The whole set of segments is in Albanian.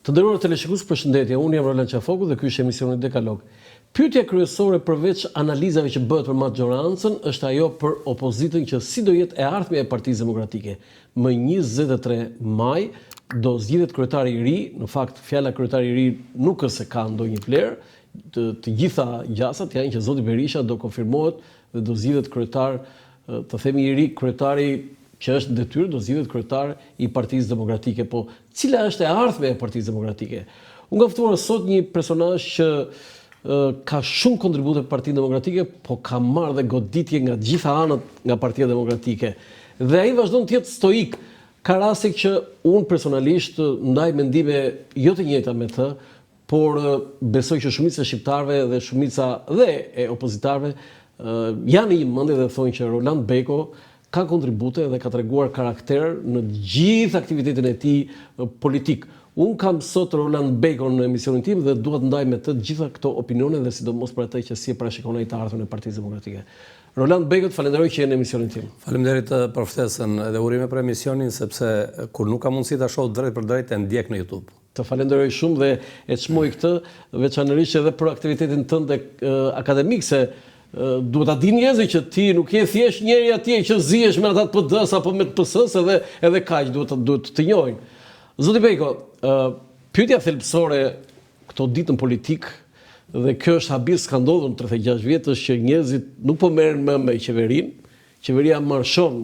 Të nderuar teleshikues, përshëndetje. Unë jam Roland Qafoku dhe ky është emisioni Dekalog. Pyetja kryesore përveç analizave që bëhet për maggiorancën është ajo për opozitën që si do jetë e ardhmja e Partisë Demokratike. Më 23 maj do zgjidhet kryetari i ri, në fakt fjala kryetari i ri nuk është se ka ndonjë vlerë, të gjitha gjasat janë që zoti Berisha do konfirmohet dhe do zgjidhet kryetar, të themi i ri, kryetari që është detyrë, do zgjidhet kryetar i Partisë Demokratike. Po, cila është e ardhmja e Partisë Demokratike? Unë kam ftuar sot një personazh që ka shumë kontribute për Partinë Demokratike, po ka marrë dhe goditje nga gjitha anët nga Partia Demokratike. Dhe ai vazhdon të jetë stoik. Ka raste që unë personalisht ndaj mendime jo të njëjta me të, por besoj që shumica e shqiptarëve dhe shumica dhe e opozitarëve janë në një mendje dhe thonë që Roland Beko ka kontribute dhe ka treguar karakter në gjithë aktivitetin e tij politik. Unë kam sot Roland Bekon në emisionin tim dhe dua të ndaj me të gjitha këto opinione dhe sidomos për atë që si e parashikon ai të ardhmen e Partisë Demokratike. Roland Beko, falenderoj që je në emisionin tim. Faleminderit për ftesën dhe urime për emisionin, sepse kur nuk kam mundësi ta shoh drejt për drejt e ndjek në YouTube. Të falenderoj shumë dhe e çmoj këtë, veçanërisht edhe për aktivitetin tënd akademik, se duhet ta dinë njerëzit që ti nuk je thjesht njëri atje që zihesh me ata të PD-s apo me të PS-s edhe kaq, duhet të njohin. Zoti Beko, pyetja thelbësore këto ditë në politik, dhe kjo është habis ka ndodhur në 36 vjet, është që njerëzit nuk po merren më me qeverinë, qeveria marshon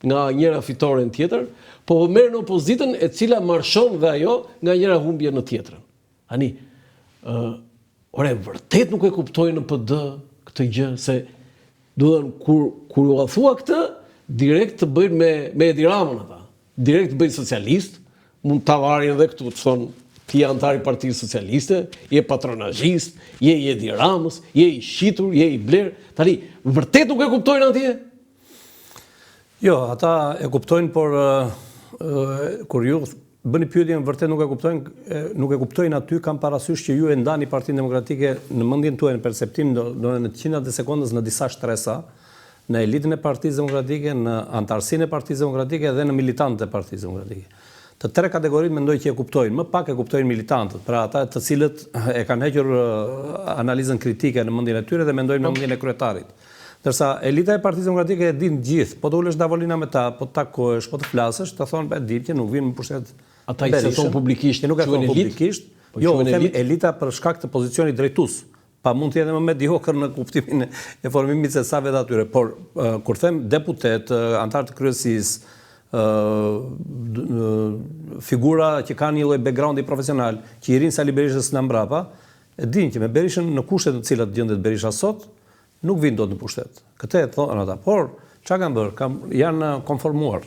nga njëra fitore në tjetër, po merren opozitën e cila marshon dhe ajo nga njëra humbje në tjetrën. Ani, vërtet nuk e kuptojnë në PD këtë gjë, se duhen kur u thua këtë, direkt të bëjnë me Edi Ramën ata, direkt të bëjnë socialist, mund të avarin edhe këtu, të thonë, ti je antar i Partisë Socialiste, je patronazhist, je i Edi Ramës, je i shitur, je i bler. Tani, vërtet nuk e kuptojnë atje? Jo, ata e kuptojnë, por kur ju bëni pyetjen vërtet nuk e kuptojnë aty, kam parasysh që ju e ndani Partinë Demokratike në mendjen tuaj, në perceptim, në qindrat e sekondës në disa shtresa, në elitën e Partisë Demokratike, në antarësinë e Partisë Demokratike dhe në militantët e Partisë Demokratike. Të tre kategoritë mendoj që e kuptojnë, më pak e kuptojnë militantët, pra ata të cilët e kanë hequr analizën kritike në mendjen e tyre dhe mendojnë në mendjen e kryetarit. Ndërsa elita e Partisë Demokratike e din gjithë, po të ulesh davolina me ta, po të takohesh, po të flasësh, të thonë di që nuk vinë në pushtet. Ata i se thonë publikisht, nuk e thonë publikisht. Jo, them elita për shkak të pozicionit drejtues. Pa mund të jetë më mediokër në kuptimin e formimit se sa vetë atyre, por kur them deputet, antar të kryesisë, figura që kanë një lloj backgroundi profesional, që i rinë Sali Berishës në mbrapa, e dinë që me Berishën në kushtet në cilat gjendet Berisha sot, nuk vinë dot në pushtet. Këtë e thonë ata. Por çka kanë bërë? Janë konformuar.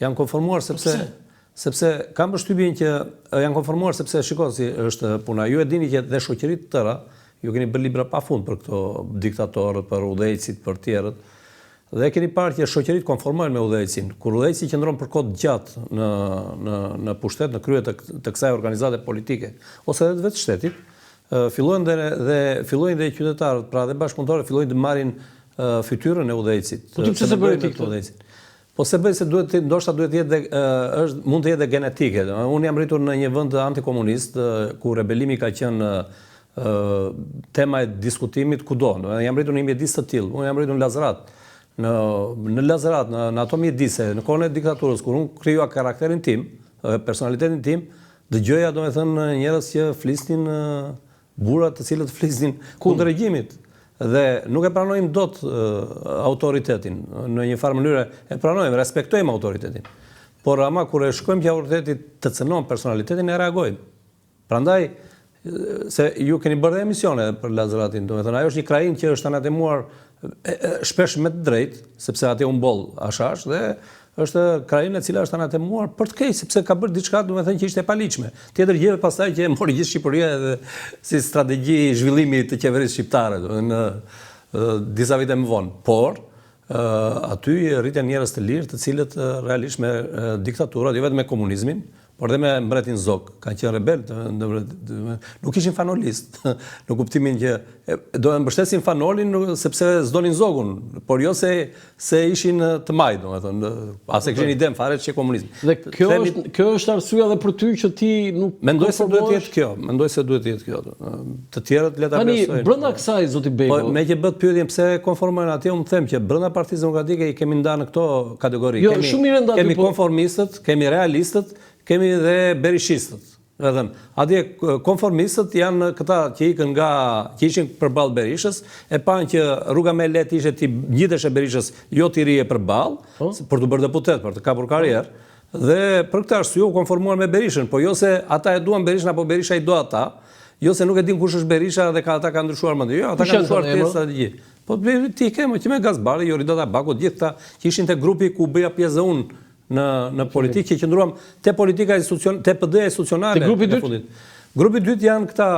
Janë konformuar sepse kanë përshtypjen që janë konformuar sepse shikoj si është puna. Ju e dini që dhe shoqëritë të tëra, ju keni bërë libra pafund për këto diktatorët, për udhëheqësit, për tjerët. Dhe keni parë që shoqëritë konformojnë me udhëheqësin. Kur udhëheqësi qëndron për kohë gjatë në pushtet, në krye të kësaj organizate politike, ose edhe të vetë shtetit, fillojnë dhe qytetarët, pra dhe bashkëpunëtorët fillojnë të marrin fytyrën e udhëheqësit. Po ti pse se bëri ti këtë? Po se bëj se ndoshta duhet të jetë mund të jetë genetike. Unë jam rritur në një vend antikomunist ku rebelimi ka qenë tema e diskutimit kudo. Jam rritur në një mjedis të tillë. Unë jam rritur në Lazarat. Në Lazarat, në ato mjedise, në kohën e diktaturës, kur unë krijuar karakterin tim, personalitetin tim, dëgjoja domethënë njerëz që flisnin burra të cilët flisnin kundër regjimit. Dhe nuk e pranojmë dot autoritetin. Në një farë mënyrë e pranojmë, respektojmë autoritetin. Por ama kur e shkojmë që autoriteti të cënon personalitetin, e reagojmë. Prandaj, se ju keni bërë emisione për Lazaratin, domethënë ajo është një krahinë që është anatemuar shpesh me të drejtë, sepse atje u mboll ashash dhe është krahinë e cila është anatemuar për të keq, sepse ka bërë diçka, domethënë që ishte e paligjshme. Tjetër gjë pastaj që e mori gjithë Shqipëria edhe si strategji zhvillimi të qeverisë shqiptare në disa vite më vonë. Por aty rriten njerëz të lirë, të cilët realisht me diktaturat, jo vetëm me komunizmin, por dhe me mbretin Zog, kanë qenë rebel, nuk ishin fanolist, në kuptimin që do e mbështesin fanolin sepse s'donin Zogun, por jo se ishin të majtë, domethënë, ase kishin ide fare që komunizmi. Dhe kjo është arsyeja edhe për ty që ti nuk mendoj se duhet të jetë kjo, Të tjerët le ta besojnë. Brenda kësaj zoti Bego. Me që bëhet pyetjen pse konformojnë atje, unë them që brenda Partisë Demokratike i kemi ndarë në këto kategori. Jo, shumë mirë ndarë. Kemi konformistët, kemi realistët, kemi dhe berishistët. Vetëm atje konformistët janë këta që ishin përballë Berishës, e panë që rruga më e lehtë ishte ti ngjitesh e Berishës, jo ti rije përballë, për të bërë deputet, për të kapur karrierë. Dhe për këtë arsye u konformuan me Berishën, po jo se ata e duan Berishën apo Berisha i do ata, jo se nuk e din kush është Berisha dhe ata kanë ndryshuar mendje. Jo, ata kanë ndryshuar tesa të gjithë. Po ti ke që me Gazbari, Joridota Baku, gjithë ta që ishin te grupi ku bëja pjesë unë në politikë, që qëndruam te politika te PD-ja institucionale. Te grupi dytë? Grupi dytë janë këta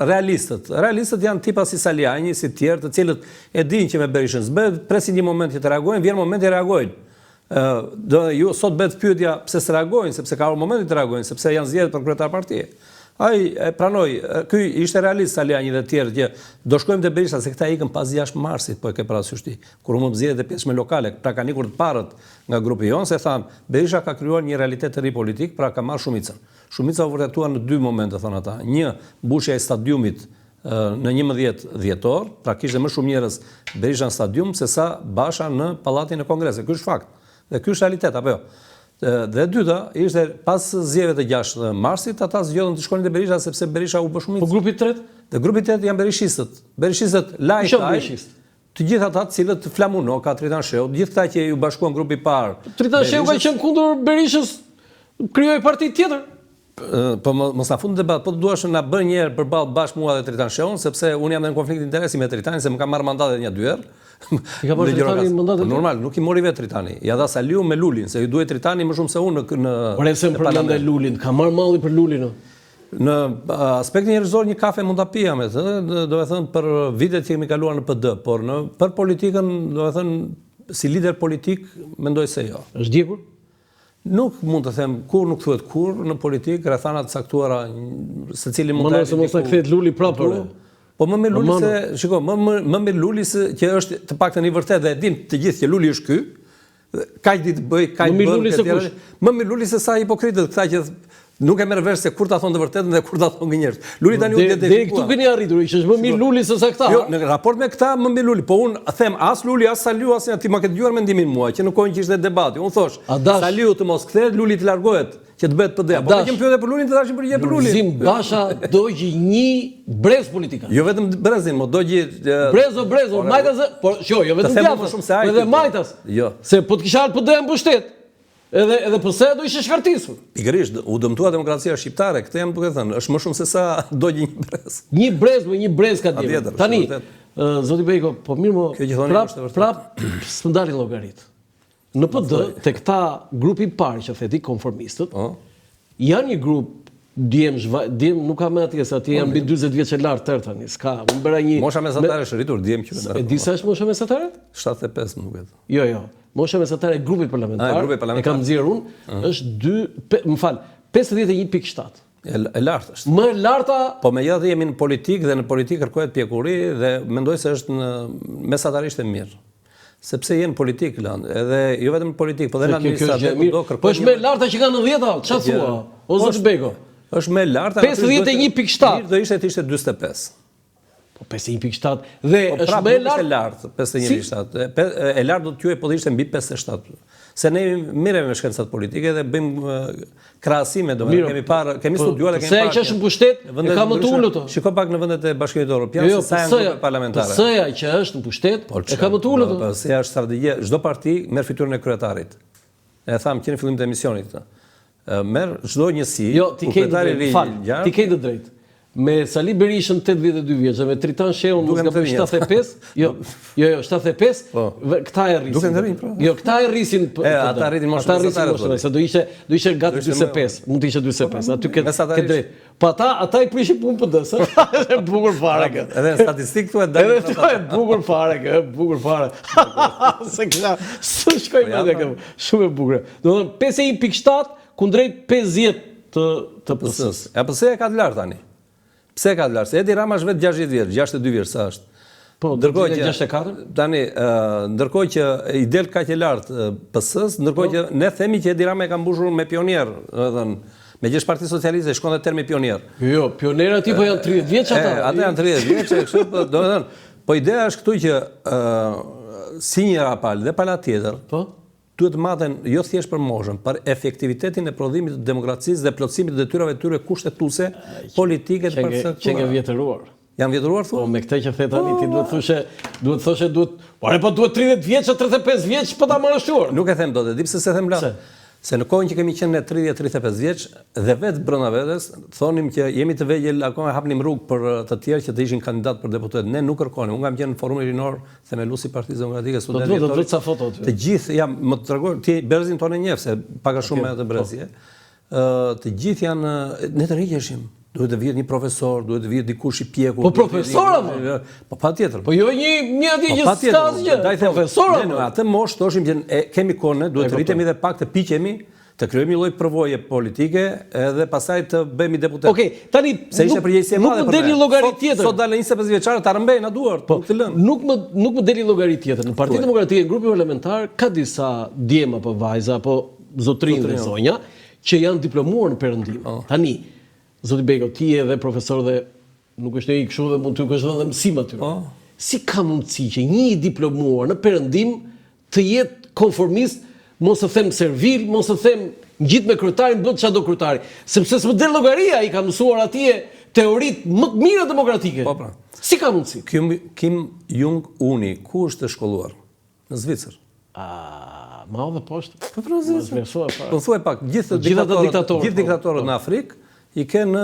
realistët. Realistët janë tipa si Saliani, si tjerë, të cilët e dinë që me Berishën s'bëhet, presin një moment që të reagojnë, vjen momenti e reagojnë. Sot bëhet pyetja pse s'reagojnë, sepse ka momenti të reagojnë, sepse janë zgjedhur për kryetar partie. Ai e pranoi, ky ishte realist Saliani dhe të tjerë që do shkojmë te Berisha se këta ikën pas 6 marsit, po e ke parasysh ti. Kur u zgjedhjet e pjesëme lokale, pra kanë ikur të parët nga grupi jon, se thanë Berisha ka krijuar një realitet të ri politik, pra ka marrë shumicën. Shumica u vërtetua në 2 momente, thonë ata. Një, mbushja e stadiumit në 11 dhjetor, pra kishte më shumë njerëz Berisha në stadium se sa Basha në pallatin e Kongresit. Ky është fakt. Dhe ky është realitet apo jo? Dhe dyta ishte pas zgjedhjeve të 6 marsit, ata zgjodhen të shkonin te Berisha sepse Berisha u bë shumicë. Po grupi i tretë? Dhe grupi i tretë janë berishistët. Berishistët lajtaj. Të gjithë ata të cilët Flamunoka, Tritan Sheu, të gjithë këta që ju bashkuan grupi i parë. Tritan Sheu ka qenë kundër Berishës, krijoi parti tjetër. Po mos na fund debat, po duash na bën një herë përballë bashkë mua dhe Tritan Sheun, sepse unë jam në konflikt interesi me Tritanin, se më ka marrë mandatet 1-2 herë. I ka marrë Tritani mandatet? Normal, nuk i mori vetë Tritani. Ja dha Saliu me Lulin, se i duhet Tritani më shumë se unë në Por e sem përmendë Lulin, ka marrë malli për Lulin. Në aspektin njerëzor një kafe mund ta pija me të, do të thënë për vitet që kemi kaluar në PD, por për politikën, do të thënë si lider politik mendoj se jo. Është djegur? Nuk mund të them kur, nuk thuhet kur në politikë, rrethana të caktuara secili mund të se mos ta kthehet Luli prapë. Po më me Luli se, shiko, më me Luli se që është të paktën i vërtetë dhe e dim të gjithë që Luli është ky. Kaq ditë bëj, kaq bën. Më me Luli se sa hipokritët këta që nuk e merr vesh se kur ta thonë të vërtetën dhe kur ta thonë njerëz. Luli tani u dhe këtu keni arritur, që është më mirë Luli se sa këta. Jo, në raport me këta më mirë Luli, po unë them as Luli as Saliu as ti më ke dëgjuar mendimin mua që në kohën që ishte debati. Unë thosh, Saliu të mos kthehet, Luli të largohet, që të bëhet PD. Po kemi pyetje për Lulin, të dashim përgjigje për Lulin. Zim Basha dogji një brez politika. Jo vetëm brezin, mo dogji brezo, majtas, po jo vetëm djathtas, edhe majtas. Jo. Se po të kisha ardhur PD në pushtet. Edhe pse do ishte shkartisur. Pikërisht, u dëmtua demokracia shqiptare, këtë jam duke thënë, është më shumë se sa dogji një brez. Një brez ka dhënë. Tani, zoti Bejko, po mirë mo, prap s'më dalin llogarit. Në PD, te këta grupi i parë që theti konformistët, janë një grup djem nuk ka më atje, se atje janë mbi 40 vjeç e lartë tërë tani. S'ka, më bëra një mosha mesatare është rritur djem që. E di sa është mosha mesatare? 75 më duket. Jo. Mosha mesatare e grupit parlamentar. E kam nxjerrur unë, është 51.7. E lartë është. Më e larta. Po megjithatë jemi në politikë dhe në politikë kërkohet pjekuri dhe mendoj se është mesatarisht e mirë. Sepse jenë politikë lanë, edhe jo vetëm politikë, po dhe në administratë do kërkojnë. Po është më e larta që ka në 10-a, çfarë thua? O zot Bego. Është më e larta. 51.7. Do ishte 45. Po 51.7 dhe është më e lartë 51.7. E lartë do të quhej po ishte mbi 57. Se ne mirëme me shkencat politike dhe bëjmë krahasime, domethënë kemi studiuar dhe kemi parë. Se që është në pushtet, e ka më të ulët. Shiko pak në vendet e Bashkimit Evropian se sa janë grupe parlamentare. Se që është në pushtet, e ka më të ulët. Po se është strategji, çdo parti merr fytyrën e kryetarit. E tham që në fillim të emisionit këtë. Merr çdo njësi, kryetari i ri, ti ke të drejtë. Me Sali Berishën 82 vjeç, me Tritan Sheun mos ka 75. Jo, 75. Këta e rrisin. Duken të rinj, pra. Jo, këta e rrisin. Ata rrisin moshën. Se do ishte gati 45, mund të ishte 45. Aty ke drejt. Po ata i prishin punë PD-s. Është bukur fare kë. Edhe statistikë thuhet dalin. Edhe këto e bukur fare kë, bukur fare. Se këta s'u shkoj më kë. Shumë e bukur. Do të thonë 51.7 kundrejt 50 të PS-s. E pse e ka të lartë tani? Pse e ka të lartë? Se Edi Rama është vetë 60 vjeç, 62 vjeç sa është. Po, ndërkohë që 64? Tani, ndërkohë që i del kaq e lartë PS-s, ndërkohë që ne themi që Edi Rama e ka mbushur me pionier, me gjithë Parti Socialiste shkon dhe termi pionier. Jo, pionerët i po janë 30 vjeç ata. Ata janë 30 vjeç, kështu domethënë, po ideja është këtu që si një rapal dhe pala tjetër, duhet maten jo thjesht për moshën, për efektivitetin e prodhimit të demokracisë dhe plotësimit të detyrave tyre kushtetuese politike të përcaktuara. Që nga vjetëruar. Janë vjetëruar thu? Po me këtë që the tani ti duhet thoshe po duhet 30 vjeç, 35 vjeç po ta marrëshuar. Nuk e them dot, e di pse se them lart. Se në kohën që kemi qenë ne 30-35 vjeç dhe vetë brenda vetes thonim që jemi të vegjël, akoma hapnim rrugë për të tjerë që të ishin kandidat për deputet. Ne nuk kërkonim. Unë kam qenë në forumin rinor themeluesi i Partisë Demokratike Studentëve. Do të ca foto aty. Të gjithë jam më të tregoj ti Berzin tonë njeh se pak a shumë me atë Berzi. Të gjithë janë ne të rriqeshim. Duhet të vihet një profesor, duhet të vihet dikush i pjekur. Po profesor apo? Po patjetër. Po jo një aty që s'ka asgjë. Profesor. Ne në atë moshë thoshim që kemi kohë, duhet të rritemi dhe pak të piqemi, të krijojmë një lloj përvoje politike edhe pastaj të bëhemi deputet. Okej, tani se ishte përgjegjësi e madhe. Nuk më deli llogari tjetër. Sot dalën 25 vjeçarë ta rëmbejnë na duart, nuk të lënë. Nuk më deli llogari tjetër. Në Partinë Demokratike, grupi parlamentar ka disa djema apo vajza apo zotrinë dhe zonja që janë diplomuar në perëndim. Tani Zoti Beko, ti je dhe profesor dhe nuk është i kështu dhe mund të kesh edhe mësim aty. Si ka mundësi që një i diplomuar në perëndim të jetë konformist, mos e them servil, mos e them ngjit me kryetarin, bëhet çado kryetari, sepse s'më del llogaria, ai ka mësuar atje teoritë më të mira demokratike. Po pra. Si ka mundësi? Kim Jong-uni, ku është të shkolluar? Në Zvicër. Ma dhe poshtë. Po pra Zvicër. Po thuaj pak, gjithë diktatorët në Afrikë i kanë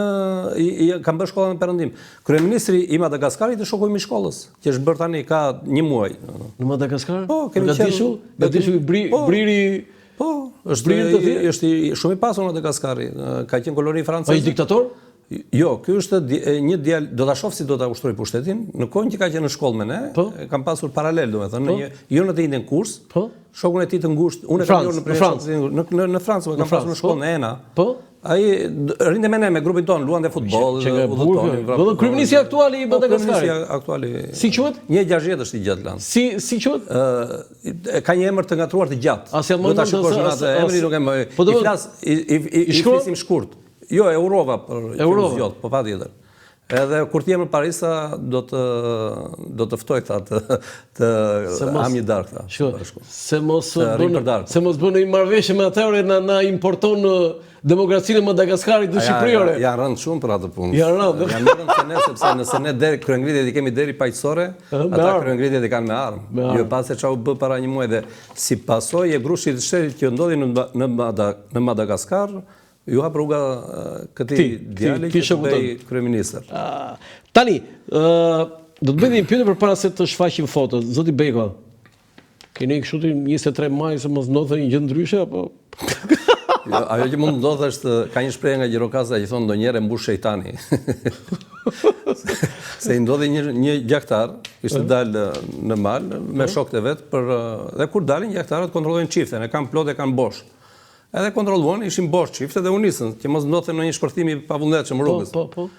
bërë shkollën në perëndim. Kryeministri i Madagaskarit është shoku i shkollës, që është bërë tani ka 1 muaj. Në Madagaskar? Po, kemi qenë. Gatishu briri. Po, është shumë i pasur në Madagaskari. Ka qenë koloni franceze. Po i diktator? Jo, ky është një djalë, do ta shoh si do ta ushtroj pushtetin. Në kohën që ka qenë në shkollë me ne, kam pasur paralel, domethënë, jo në të njëjtën kurs. Po. Shokun e tij të ngushtë, unë e kam në Francë, kam pasur në shkollë në ENA. Po. Ai rinte me ne me grupin ton, luante futboll, udhëtonin. Do kryeministri aktuali i Madagaskarit. Kryeministri aktuali. Si quhet? 1.60 është i gjatë lan. Si quhet? Ka një emër të ngatuar të gjatë. Do ta shikosh atë emri, nuk e më. I flas i flisim shkurt. Jo, Eurova për zgjot, po patjetër. Edhe kur të jem në Parisa do të ftoj të am një darkë tha. Se mos bën një marrëveshje me atëre na importon demokracinë e Madagaskarit në Shqipëri. Janë rënë shumë për atë punë. Janë rënë se ne, sepse nëse ne deri kryengritjet i kemi deri paqësore, ata kryengritjet i kanë me armë. Jo pas se çau bë para një muaji dhe si pasojë e grushit të shtetit që ndodhi në Madagaskar, ju hap rruga këtij djali që bëj kryeministër. Tani, do të bëjmë një pyetje përpara se të shfaqim fotot. Zoti Beko, keni kështu 23 maj se mos ndodhte një gjë ndryshe apo? Jo, ajo që mund ndodhë është, ka një shprehje nga Gjirokastra që thonë ndonjëherë mbush shejtani. Se i ndodhi një gjaktar, ishte dalë në mal me shokët e vet dhe kur dalin gjaktarët kontrollojnë çiften, e kanë plot e kanë bosh. Edhe kontrolluan, ishin bosh çifte dhe u nisën, që mos ndodhte në një shpërthim i pavundetshëm rrugës. Po.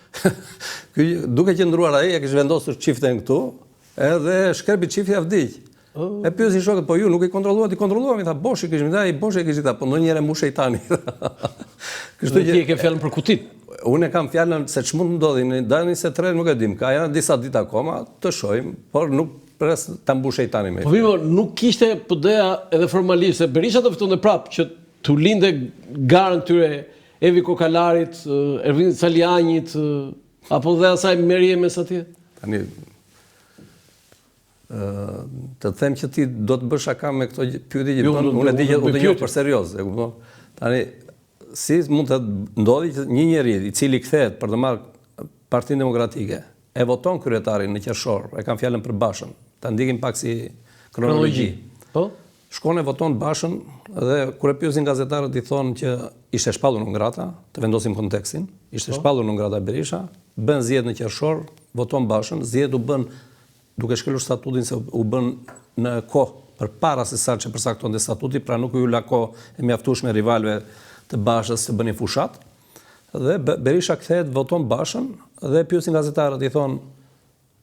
Ky duke qëndruar ai, e kishte vendosur çiften këtu, edhe shkerpi çifti ia vdiq. E pyesin shokët, po ju nuk i kontrolluat, i kontrolluam, i tha boshi kishim, i boshi kishim, po ndonjëherë mbush shejtani. Kështu që ti e ke fjalën për kutit. Unë e kam fjalën se ç'mund ndodhi, në datën 23 nuk e dim, ka janë disa ditë akoma, të shohim, por nuk pres ta mbush shejtani me. Po vimo, nuk kishte PD-ja edhe formalisht, se Berisha do fitonte prapë që tu linde garën këtyre Evi Kokalarit, Ervin Salianjit, apo dhe asaj Meriemes atje. Tani të them që ti do të bësh shaka me këto pyetje që bën, unë e di që u të njoh për serioz, e kupton? Tani si mund të ndodhi që një njeri i cili kthehet për të marrë Partinë Demokratike, e voton kryetarin në qershor, e kam fjalën për Bashën, ta ndikim pak si kronologji. Po? Shkon e voton Bashën dhe kur e pyesin gazetarët i thonë që ishte shpallur në ngrata, të vendosim kontekstin, ishte shpallur në ngrata Berisha, bën zgjedhje në qershor, voton Bashën, zgjedhjet u bën duke shkelur statutin se u bën në kohë përpara se sa që përcaktonte statuti, pra nuk u la kohë e mjaftueshme rivalëve të Bashës të bënin fushat, dhe Berisha kthehet, voton Bashën dhe pyesin gazetarët, i thonë,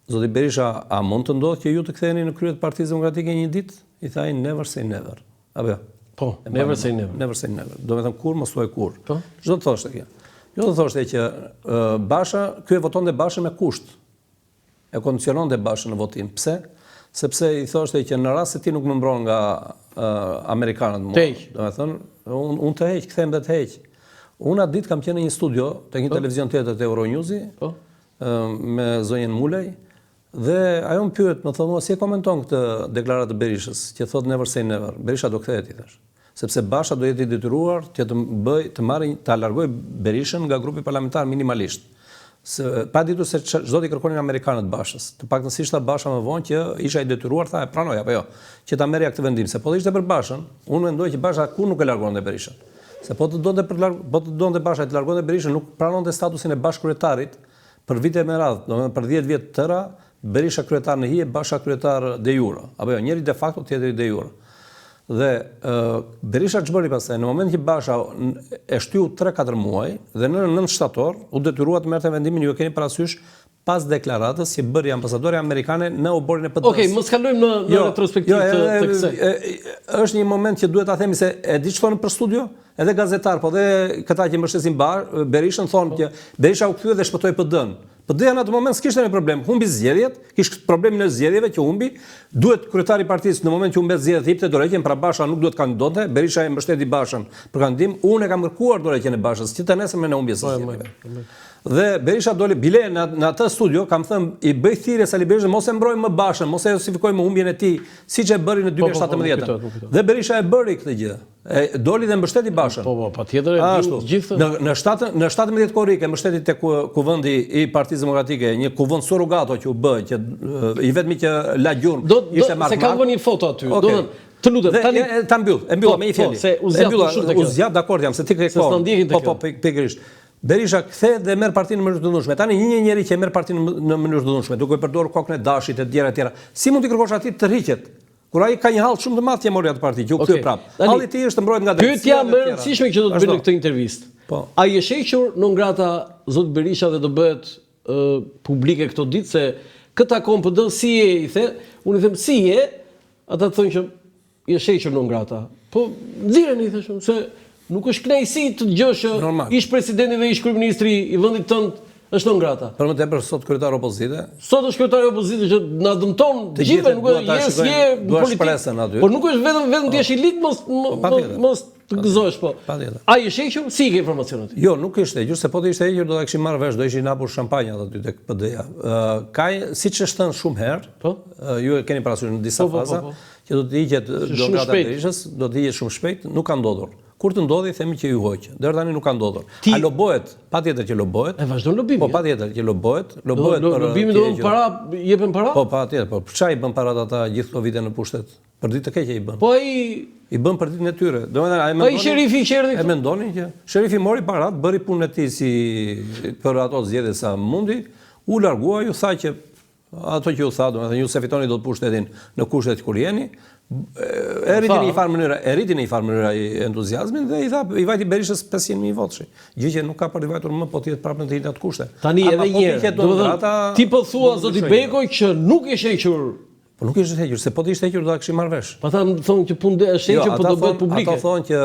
zoti Berisha, a mund të ndodhë që ju të ktheheni në krye të Partisë Demokratike një ditë? I thaj, never say never. Apo jo? Po, never say never. Never say never. Do me thënë kur, mos thuaj kur. Po. Çdo të thoshte kjo. Jo të thoshte që Basha, ky e votonte Bashën me kusht. E kondiciononte Bashën në votim. Pse? Sepse i thoshte që në rast se ti nuk më mbron nga amerikanët mua. Do me thënë, unë të heq, kthehem dhe të heq. Unë atë ditë kam qenë në një studio te një televizion tjetër te Euronewsi me zonjën Mulej dhe ajo më pyet, më thonë, si e komenton këtë deklaratë të Berishës, që thotë never say never. Berisha do kthehet, i thash. Sepse Basha do jetë i detyruar që të largoj Berishën nga grupi parlamentar minimalisht. Pa ditur se çdo t'i kërkonin amerikanët Bashës. Të paktën si ishte Basha më vonë që isha i detyruar, tha, e pranoj apo jo, që ta merrja këtë vendim. Se po të ishte për Bashën, unë mendoj që Basha kur nuk e largonte Berishën. Se po të donte Basha të largonte Berishën, nuk pranonte statusin e bashkëkryetarit për vite me radhë, domethënë për 10 vjet të tëra, Berisha kryetar në hije, Basha kryetar de jure. Apo jo, njëri de facto, tjetri de jure. Dhe Berisha ç'bëri pastaj, në moment që Basha e shtyu 3-4 muaj dhe në 9 shtator u detyrua të merrte vendimin, ju e keni parasysh, pas deklaratës që bëri ambasadore amerikane në oborin e PD-s. Okej, mos kalojmë në retrospektivë të kësaj. Është një moment që duhet ta themi se e di ç'thonë për studio, edhe gazetar, po dhe këta që mbështesin Berishën thonë që Berisha u kthye dhe shpëtoi PD-n. PD-ja në atë moment s'kishte një problem, humbi zgjedhjet, kishte problemin e zgjedhjeve që humbi, duhet kryetari i partisë në moment që humbet zgjedhjet hipte dorëheqjen, pra Basha nuk duhet kandidonte, Berisha e mbështeti Bashën për kandidim, unë e kam kërkuar dorëheqjen e Bashës, që të nesër me në humbjes së zgjedhjeve. Dhe Berisha doli bile në atë studio, kam thënë, i bëj thirrje Sali Berishës, mos e mbrojmë më Bashën, mos e justifikojmë humbjen e tij, siç e bëri në 2017. Dhe Berisha e bëri këtë gjë. Doli dhe mbështeti Bashën. Po, patjetër e di gjithë. Në 17 korrike mbështeti tek kuvendi i Partisë Demokratike, një kuvend surrogato që u bë, që i vetmi që la gjurmë ishte Mark. Se kam vënë një foto aty. Do të lutem, tani ta mbyll, e mbyll me një fjalë. Se u zgjat dakord jam, se ti ke kohë. Po, pikërisht. Berisha kthe dhe merr partinë në mënyrë të ndryshme. Tani një njerëz që merr partinë në mënyrë të ndryshme, duke përdorur kokën e Dashit e tjera. Si mund t'i kërkosh atij të rriqet? Kur ai ka një hall shumë të madh që mori atë parti, që u kthye prap. Halli i tij është të mbrojt nga drejtësia. Pyetja më e rëndësishme që do të bëj në këtë intervistë. Po. Ai është hequr non grata zot Berisha dhe do bëhet publike këto ditë se këtë takon PD si e i the, unë i them si e, ata thonë që i është hequr non grata. Po nxirreni, thashun, se nuk është kënaqësi të dëgjosh që ish presidenti dhe ish kryeministri i vendit tënd është non grata. Për më tepër sot kryetar opozite. Sot është kryetar opozite që na dëmton gjithë, nuk është je politik. Por nuk është vetëm ti je i lit, mos të gëzohesh po. Ai është hequr, si ke informacionet? Jo, nuk ishte hequr, se po të ishte hequr do ta kishim marrë vesh, do ishin hapur shampanjat aty tek PD-ja. Ka siç është thënë shumë herë, ju e keni parasysh në disa faza, që do të hiqet Dograta Berishës, do të hiqet shumë shpejt, nuk ka ndodhur. Kur të ndodhi, themi që ju hoq. Deri tani nuk ka ndodhur. A lobohet? Patjetër që lobohet. E vazhdon lobimin. Po patjetër që lobohet. Lobohet për lobimin do para, jepen para? Po patjetër, po çfarë i bën parat ata gjithë këto vite në pushtet? Për ditë të keqe i bën. Po i bën për ditën e tyre. Domethënë ai mendonin. Po sherifi i qerdhi. E mendonin që sherifi mori parat, bëri punën e tij si për ato zgjedhje sa mundi, u largua, ju tha që ato që ju tha, domethënë ju se fitoni do të pushtetin në kushtet kur jeni. E rritin në një farë mënyra i entuziazmin dhe i vajti Berishës 500.000 votësh. Gjë që nuk ka për i vajtur më, po tjetë prapë në të njëjtat kushte. Tani edhe një herë, ti po thua zoti Bekoj që nuk ishte hequr. Po nuk ishte hequr, se po të ishte hequr do ta kishim marrë vesh. Po ata thonë që punë është hequr, po do bëhet publike. Ata thonë që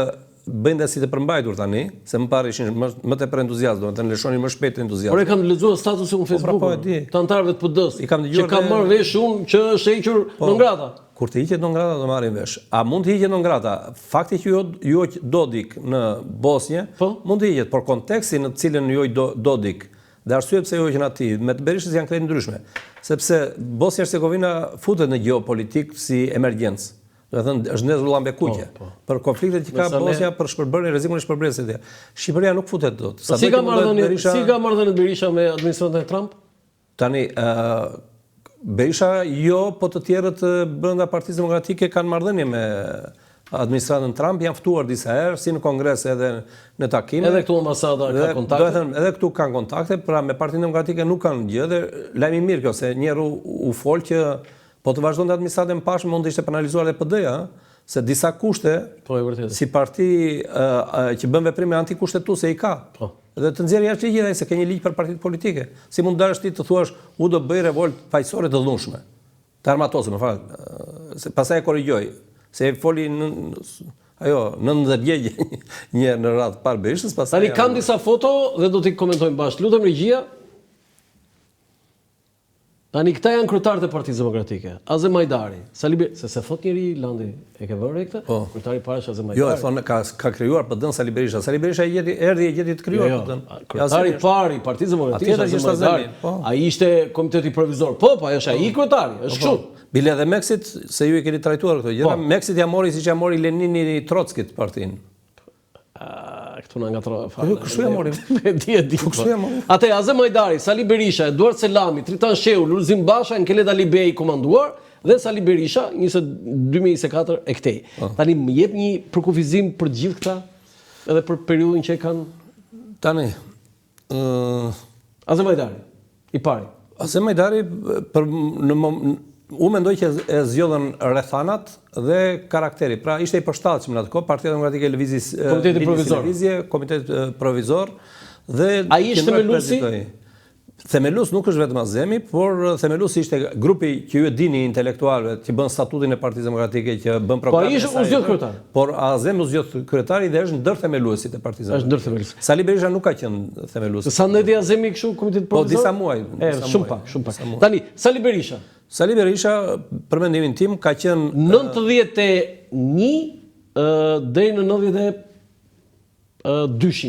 bëjnë si të përmbajtur tani, se më parë ishin më tepër entuziastë, domethënë lëshonin më shpejt entuziazmin. Por e kam lexuar statusin në Facebook të anëtarëve të PD-s, që kam marrë vesh unë që është hequr non grata. Kur të hiqet non grata do marrim vesh. A mund të hiqet non grata? Fakti që ju Dodik në Bosnjë, mund të hiqet, por konteksti në të cilën ju Dodik dhe arsye pse ju hoqën atij me të Berishës janë krejt ndryshme, sepse Bosnja Hercegovina futet në geopolitik si emergjencë. Do të thënë është ndezur llambe kuqe për konfliktet që ka Bosnja, për shpërbërjen rrezikun e shpërblerjes së tij. Shqipëria nuk futet dot. Si ka marrëdhënie Berisha me administratën e Trump? Tani Berisha jo, po të tjerët brenda Partisë Demokratike kanë marrëdhënie me administratën Trump, janë ftuar disa herë, si në kongres edhe në takime. Edhe këtu ambasada ka kontakte. Do të thënë, edhe këtu kanë kontakte, pra me Partinë Demokratike nuk kanë gjë dhe lajm i mirë kjo, se njerë u fol që po të vazhdonte administratën pashme, mund të ishte penalizuar edhe PD-ja, se disa kushte Po, e vërtetë. si parti që bën veprime antikushtetuese i ka. Po. Dhe të nxjerrë jashtë ligjit ai se ka një ligj për partitë politike. Si mund dalësh ti të thuash u do bëj revolt faqësore të dhunshme. Të armatose, më fal. Se pastaj e korrigjoj. Se foli ajo 90 djegje një në radhë parë Berishës, pastaj. Tani kam disa foto dhe do t'i komentojmë bashkë. Lutem regjia. Tani këta janë kryetarët e Partisë Demokratike. Azem Hajdari, Sali Berisha, se thot njëri Landi, e ke vënë re këtë? Po. Kryetari i parë është Azem Hajdari. Jo, e thonë ka krijuar PD-n Sali Berisha. Sali Berisha erdhi e gjeti të krijuar PD-n. Kryetari i parë i Partisë Demokratike është Azem Hajdari. Ai ishte komiteti provizor. Po, ai është ai kryetari, është kështu. Bile dhe Meksit, se ju i keni trajtuar këto gjëra, Meksit ja mori siç ja mori Lenini Trotskit partinë. Këtu na ngatrova fare. Kështu ja morim. Di. Kështu ja morim. Atë Azem Hajdari, Sali Berisha, Eduard Selami, Tritan Shehu, Lulzim Basha, Nkelet Alibej i komanduar dhe Sali Berisha 2024 e këtej. Tani më jep një përkufizim për gjithë këta edhe për periudhën që e kanë Tani Azem Hajdari, i pari. Azem Hajdari unë mendoj që e zgjodhen rrethanat dhe karakteri. Pra ishte i përshtatshëm në atë kohë Partia Demokratike e Lëvizjes Komiteti Provizor dhe ai ishte themelusi. Themelus nuk është vetëm Azemi, por themelusi ishte grupi që ju e dini intelektualëve që bën statutin e Partisë Demokratike, që bën programin. Po ai ishte u zgjodh kryetar. Por Azemi u zgjodh kryetari dhe është ndër themeluesit e Partisë. Është ndër themelues. Sali Berisha nuk ka qenë themelus. Sa ndeti Azemi kështu Komiteti Provizor? Po disa muaj. Shumë pak. Tani Sali Berisha. Sali Berisha, për mendimin tim, ka qenë 91 deri në 92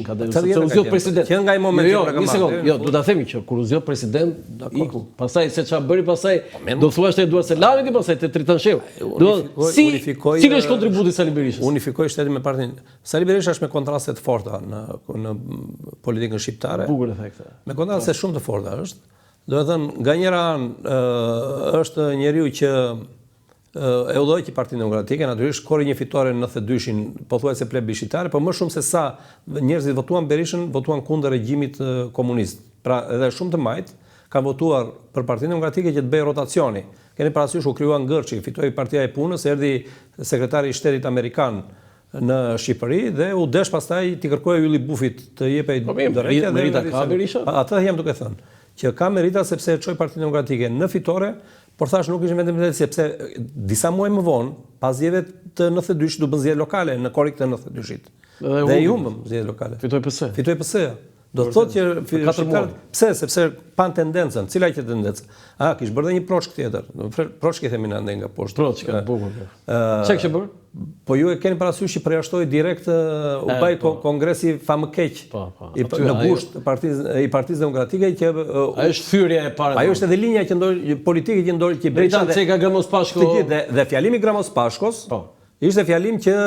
ka dhënë, se u zgjodh president. Që nga ai momenti një sekond, do ta themi që kur u zgjodh president, iku. Pastaj se çfarë bëri pastaj, do thuash te Eduard Selami dhe pastaj te Tritan Shehu. Si është kontributi i Sali Berishës? Unifikoi shtetin me partinë. Sali Berisha është me kontraste të forta në politikën shqiptare. Bukur e the këtë. Me kontraste shumë të forta është. Do të thënë, nga njëra anë është njeriu që e udhëhoi Partinë Demokratike, natyrisht kori një fitore në 92-shin, pothuajse plebiscitare, por më shumë se sa njerëzit votuan Berishën, votuan kundër regjimit komunist. Pra, edhe shumë të majt kanë votuar për Partinë Demokratike që të bëjë rotacioni. Keni parasysh u krijua ngërçi, fitoi Partia e Punës, erdhi sekretari i shtetit amerikan në Shqipëri dhe u desh pastaj t'i kërkojë Ylli Bufit të jepej drejtë. Merita ka Berisha? Atë jam duke thënë që ka merita sepse e çoi Partinë Demokratike në fitore, por thash nuk ishte vetëm sepse disa muaj më vonë, pas zgjedhjeve të 92-shit, u bën zgjedhje lokale në korrik të 92-shit. Dhe i humbëm zgjedhje lokale. Fitoi PS. Fitoi PS. Do të thotë që 4 muaj. Pse? Sepse pan tendencën. Cila që tendencë? Kish bërë dhe një proçk tjetër. Proçk i themi na ndaj nga poshtë. Proçk, bukur. Çka kishte bërë? Po ju e keni parasysh që përjashtoi direkt u baj kongresi famëkeq në gusht i Partisë Demokratike që ajo është thyrja e parë. Ajo është edhe linja që politike që ndori që Berisha Ceka Gramos Pashko dhe fjalimi Gramos Pashkos ishte fjalim që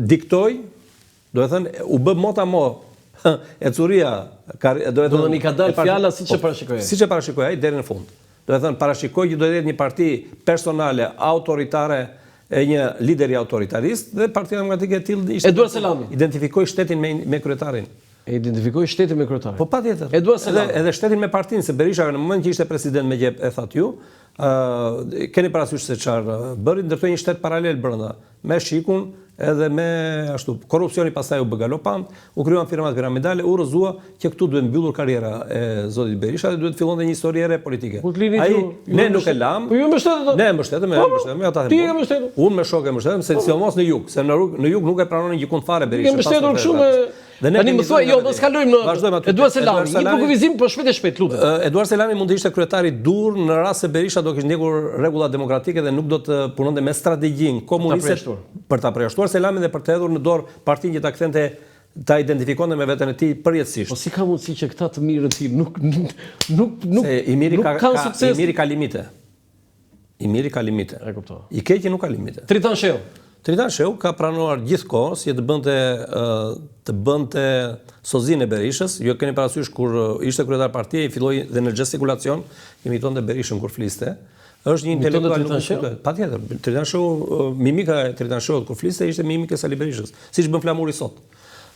diktoi, do të thënë u bë motamo e curia, do të thënë i ka dalë fjala siç e parashikoi. Siç e parashikoi ai deri në fund. Do të thënë parashikoi që do të jetë një parti personale, autoritare e një lideri autoritarist dhe Partia Demokratike e tillë ishte Eduard Selami. Identifikoi shtetin me kryetarin. E identifikoi shtetin me kryetarin. Po patjetër. Eduard Selami. Edhe shtetin me partinë, se Berisha në moment që ishte president me gjep, e thatë ju, keni parasysh se çfarë bëri, ndërtoi një shtet paralel brenda me shikun edhe me ashtu korrupsioni, pastaj u bë galopant, u krijuan firmat piramidale, u rrëzua që këtu duhet mbyllur karriera e zotit Berisha dhe duhet fillonte një histori e re politike. Ai ne nuk e lam. Po ju mbështetët? Ne mbështetëm, ata. Ti e mbështetur? Unë me shok e mbështetëm, se sidomos në jug, se në jug nuk e pranonin gjykun fare Berisha. Ti e mbështetur kështu me tani më thuaj, jo, do skalojmë në Eduard Selami. Një përkufizim, po shpejt lutem. Eduard Selami mund të ishte kryetari dur në rast se Berisha do kishte ndjekur rregulla demokratike dhe nuk do të punonte me strategjinë komuniste për ta përjashtuar Selamin dhe për të hedhur në dorë partinë që ta kthente ta identifikonte me veten e tij përjetësisht. Po si ka mundësi që këta të mirë të tillë i miri kanë sukses? I miri ka limite. I miri ka limite. E kuptoj. I keqi nuk ka limite. Tritan Shehu. Tritan Shehu ka pranuar gjithkohë si të bënte sozinë e Berishës. Ju e keni parasysh kur ishte kryetar partie, i filloi dhe në gestikulacion imitonte Berishën kur fliste. Është një intelektual. Patjetër. Tritan Shehu, mimika e Tritan Shehut kur fliste ishte mimika e Sali Berishës, siç bën Flamuri sot.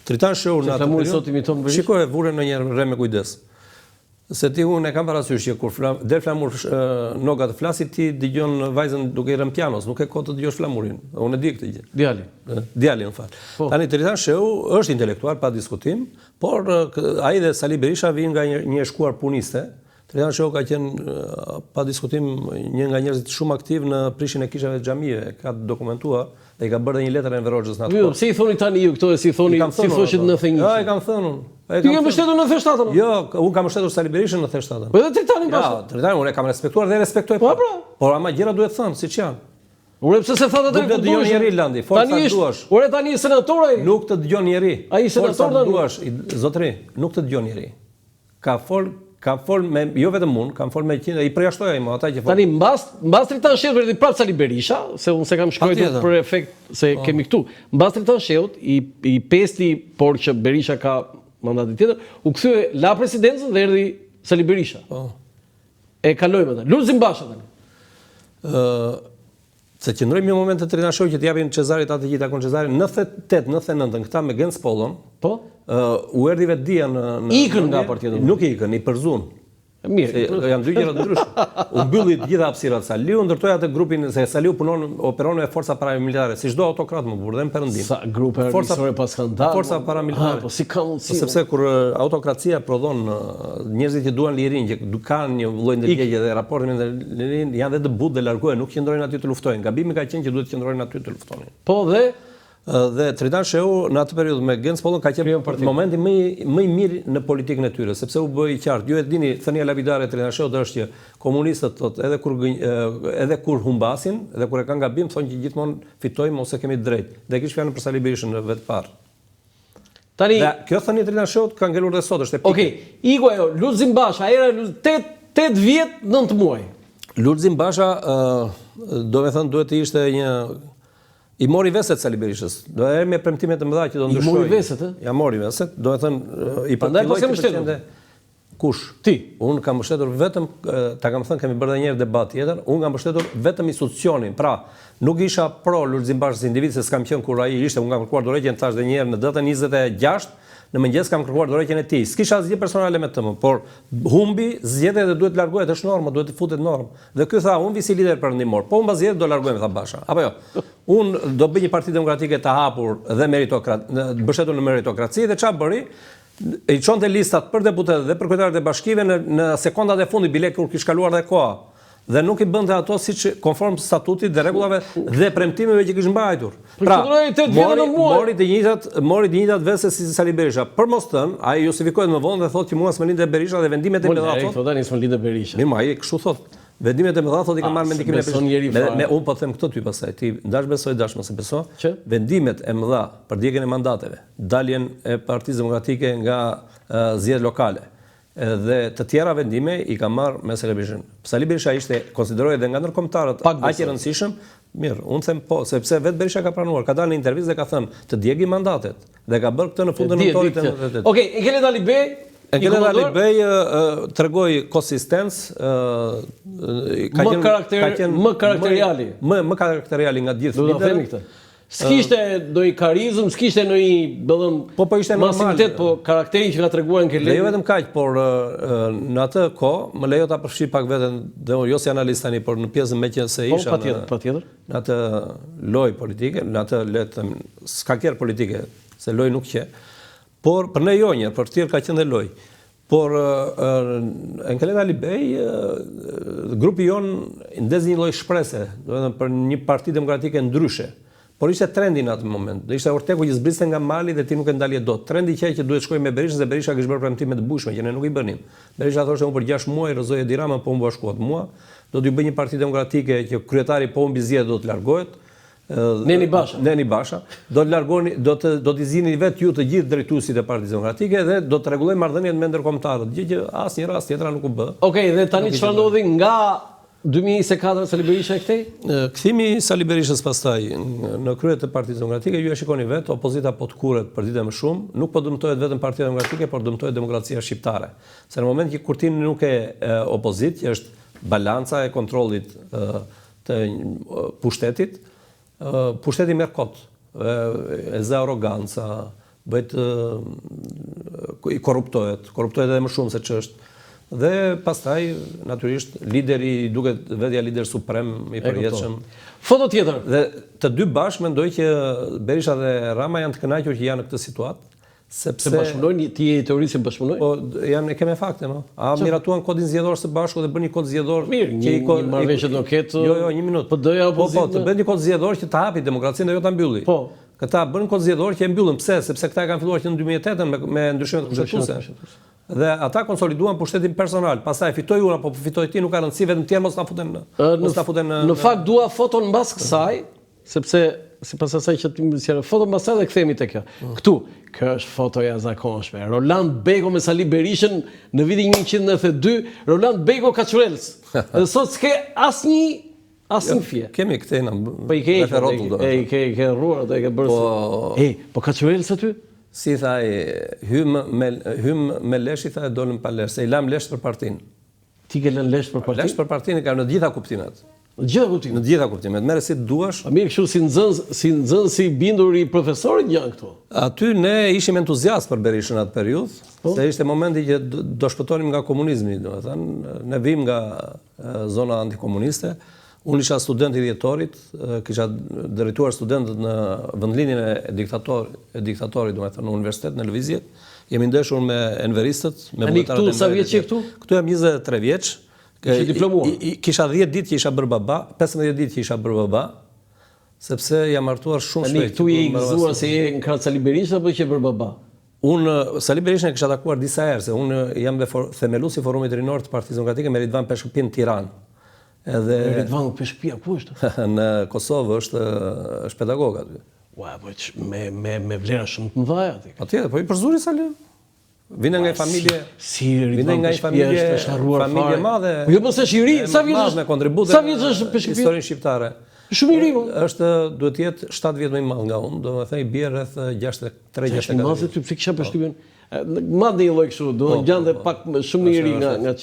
Tritan Shehu në atë Flamuri sot imiton Berishën. Shikoj, vure në një re me kujdes. Se ti unë e kam parasysh që kur del flamur noga të flasit, ti dëgjon vajzën duke i rënë pianos, nuk e kohë të dëgjosh flamurin. Unë e di këtë gjë. Djalin, në fakt. Tani Tritan Shehu është intelektual pa diskutim, por ai dhe Sali Berisha vijnë nga një shkuar puniste. Tritan Shehu ka qenë pa diskutim një nga njerëzit shumë aktiv në prishjen e kishave të xhamive, ka dokumentuar dhe i ka bërë një letër Enver Hoxhës natë. Jo, si i thoni tani ju këto, si thoni, si thoshit në 91. Ja, e kam thënë unë. Ti ke mbështetur në 97-ën? Jo, unë kam mbështetur Sali Berishën në 97-ën. Po edhe Tritanin pas. Ja, Tritanin unë e kam respektuar dhe respektoj. Po, por ama gjëra duhet thënë siç janë. Ure pse se thatë atë ku duhesh? Njeri Landi, forca duash. Ure tani senator ai. Nuk të dëgjon njeri. Ai senator duash, zotëri, nuk të dëgjon njeri. Ka fol me jo vetëm unë, kam fol me qindra, i përjashtoj ai më ata që fol. Tani mbas Tritan Shehut erdhi prapë Sali Berisha, se unë se kam shkruar për efekt se kemi këtu. Mbas Tritan Shehut i pesti, por që Berisha ka mandatin tjetër, u kthye la presidencën dhe erdhi Sali Berisha. E kalojmë atë. Lulzim Basha tani. Se qëndrojmë një moment të Tritan Shehu që t'japin Çezarit atë që i takon Çezarit, 98-99 këta me Gens Pollon. Po? U erdhi vetë dia në ikën nga partia. Nuk ikën, i përzun. Mirë, janë dy gjëra të ndryshme. U mbylli të gjitha hapësirat Saliu, ndërtoi atë grupin se Saliu operon me forca paramilitare, si çdo autokrat më burr dhe në perëndim. Sa grupe armiqësore pas skandal. Forca paramilitare. Po si ka mundësi? Sepse kur autokracia prodhon njerëzit që duan lirinë, që kanë një lloj ndërgjegjë dhe raportin me lirinë, janë dhe të butë dhe largohen, nuk qëndrojnë aty të luftojnë. Gabimi ka qenë që duhet të qëndrojnë aty të luftonin. Po dhe Tritan Shehu në atë periudhë me Gens Pollon ka qenë momenti më i mirë në politikën e tyre, sepse u bë i qartë. Ju e dini, thënia lapidare e Tritan Shehut është që komunistët thotë edhe kur humbasin, edhe kur e kanë gabim, thonë që gjithmonë fitojmë ose kemi drejt. Dhe kish fjalën për Sali Berishën në vetë parë. Tani kjo thënie Tritan Shehut ka ngelur dhe sot, është e pikë. Okej, iku ajo, Lulzim Basha, era 8 vjet, 9 muaj. Lulzim Basha, do me thënë, duhet të ishte një I mori veset Sali Berishës. Do e me premtime të mëdha që do ndryshojë. I mori veset, ë? Ja mori veset. Do të thënë I prandaj pas ke mbështetur. Kush? Ti. Unë kam mbështetur vetëm, ta kam thënë, kemi bërë edhe një herë debat tjetër, unë kam mbështetur vetëm institucionin. Pra, nuk isha pro Lulzim Bashës individ se s'kam qenë kur ai ishte, unë kam kërkuar dorëheqjen tash edhe një herë në datën 26 në mëngjes kam kërkuar dorëheqjen e tij. S'kisha asgjë personale me të, por humbi zgjedhje dhe duhet të largohet, është normë, duhet të futet normë. Dhe ky tha, unë vi si lider perëndimor, po unë zgjedh do largohem, tha Basha. Apo jo. Unë do bëj një parti demokratike të hapur dhe mbështetur në meritokraci dhe çfarë bëri? I çonte listat për deputet dhe për kryetarët e bashkive në sekondat e fundit bile kur kishte kaluar dhe koha. Dhe nuk I bënte ato siç konform statutit dhe rregullave dhe premtimeve që kishin mbajtur. Pra, mori të njëjtat vese si Sali Berisha. Për mos thënë, ai justifikohet më vonë dhe thotë që mua s'më lindte Berisha dhe vendimet e mëdha thotë. Po tani s'më lindte Berisha. Mirë, ai kështu thotë. Vendimet e mëdha thotë I kanë marrë mendikimin e Berishës. Unë po them këtë ty pastaj. Ti dash besoj, dash mos e beso. Vendimet e mëdha për djegjen e mandateve, daljen e Partisë Demokratike nga zgjedhjet lokale dhe të tjera vendime I ka marrë me Sali Berishën. Sali Berisha ishte konsiderohet edhe nga ndërkombëtarët aq I rëndësishëm. Mirë, unë them po, sepse vetë Berisha ka pranuar, ka dalë në intervistë dhe ka thënë të djegi mandatet dhe ka bërë këtë në fundin e nëntorit. Okej, Enkelet Alibej Enkelet Alibej tregoi konsistencë, më karakteriali. Më karakteriali nga gjithë liderët. S'kishte ndonjë karizëm, s'kishte ndonjë, po ishte masivitet, po karakterin që ka treguar Enkeleti. Dhe jo vetëm kaq, por në atë kohë më lejo ta përfshi pak veten, dhe jo si analist tani, por në pjesën me që se isha patjetër. Në atë lojë politike, në atë le të them skaker politike, se lojë nuk që. Por për ne jo një, për tjerë ka qenë dhe lojë. Por Enkelet Alibej, grupi jon ndezi një lloj shprese, do të thënë për një parti demokratike ndryshe. Por ishte trendi në atë moment. Do ishte Ortegu që zbriste nga mali dhe ti nuk e ndalje dot. Trendi që duhet shkojë me Berishën, se Berisha kishte bërë premtime të bujshme që ne nuk I bënim. Berisha thoshte unë për 6 muaj rrëzoj Edi Rama, po unë bashkuat mua. Do t'ju bëj një parti demokratike që kryetari po humbi zgjedhjet do të largohet. Neni Basha. Do të largoni, do t'i zini vetë ju të gjithë drejtuesit e Partisë Demokratike dhe do të rregullojmë marrëdhëniet me ndërkombëtarët. Gjë që asnjë rast tjetër nuk u bë. Okej, dhe tani çfarë ndodhi nga 2024 Sali Berisha e këtej? Kthimi I Sali Berishës pastaj në krye të Partisë Demokratike, ju e shikoni vetë, opozita po të kurret për ditë më shumë, nuk po dëmtohet vetëm Partia Demokratike, por dëmtohet demokracia shqiptare. Se në moment që kur ti nuk e opozit, që është balanca e kontrollit të pushtetit, pushteti merr kot, e zë arroganca, bëhet I korruptohet edhe më shumë se ç'është. Dhe pastaj natyrisht lideri duket vetja lider suprem i përjetshëm. Foto tjetër. Dhe të dy bashkë mendoj që Berisha dhe Rama janë të kënaqur që janë në këtë situatë, sepse bashkëpunojnë, ti je i teorisë bashkëpunojnë? Po janë kemë fakte, no. A miratuan kodin zgjedhor së bashku dhe bën një kod zgjedhor. Mirë, një marrëveshje do ketë. Jo, një minutë. PD-ja opozitë. Po, të bën një kod zgjedhor që ta hapi demokracinë dhe jo ta mbylli. Po. Këta bën kod zgjedhor që e mbyllën. Pse? Sepse këta e kanë filluar që në 2008 me ndryshimet kushtetuese. Dhe ata konsoliduan pushtetin personal. Pastaj fitoi unë apo fitoi ti nuk ka rëndësi, vetëm ti mos ta futen në fakt dua foton mbas kësaj, sepse sipas asaj që ti më sjell foton mbas dhe kthehemi te kjo. Këtu, kjo është foto e jashtëzakonshme. Roland Beko me Sali Berishën në vitin 1992, Roland Beko Kaçurels. Dhe sot s'ke asnjë fije. Kemi këtë na. Po i ke rruar atë e ke bërë. Po Kaçurels aty? Si thaj, hym me lesh i thaj dolëm pa lesh, se i lam lesh për partinë. Ti ke lënë lesh për partinë? Lesh për partinë ka në gjitha kuptimet. Në gjitha kuptimet? Në gjitha kuptimet, merre si duash. A mirë kështu si nxënës i bindur i profesorit janë këto? Aty ne ishim entuziast për Berishën atë periudhë, se ishte momenti që do shpëtonim nga komunizmi, domethënë, ne vim nga zona antikomuniste. Unë isha student i dhjetorit, kisha drejtuar studentët në vendlinjen e diktatorit, domethënë në universitet, në lëvizje. Jemi ndeshur me enveristët, me buletarët e këtu, sa vjeç je këtu? Këtu jam 23 vjeç. Kishe diplomuar? Kisha 10 ditë që isha bërë baba, 15 ditë që isha bërë baba, sepse jam martuar shumë shpejt. Këtu je i gëzuar se je në krah Sali Berisha apo që je bërë baba? Unë Sali Berishën e kisha takuar disa herë, se unë jam themeluesi i Forumit Rinor të Partisë Demokratike me Ridvan Peshkëpin në Tiranë. Edhe Ridvan Peshkëpia ku është? Në Kosovë është pedagog aty. Ua, po me vlera shumë të mëdha aty. Patjetër, po i përzuri Sali. Vjen nga një familje, si Ridvan Peshkëpia është harruar fare. Familje madhe. Po jo mos është i ri, sa vjeç është? Me kontribute. Sa vjeç është Peshkëpia? Historinë shqiptare. Shumë i ri. Është duhet të jetë 7 vjet më i madh nga unë, domethënë i bie rreth 63-64. Madh ty pse kisha përshtypjen. Madh një lloj kështu, do të gjante pak shumë i ri nga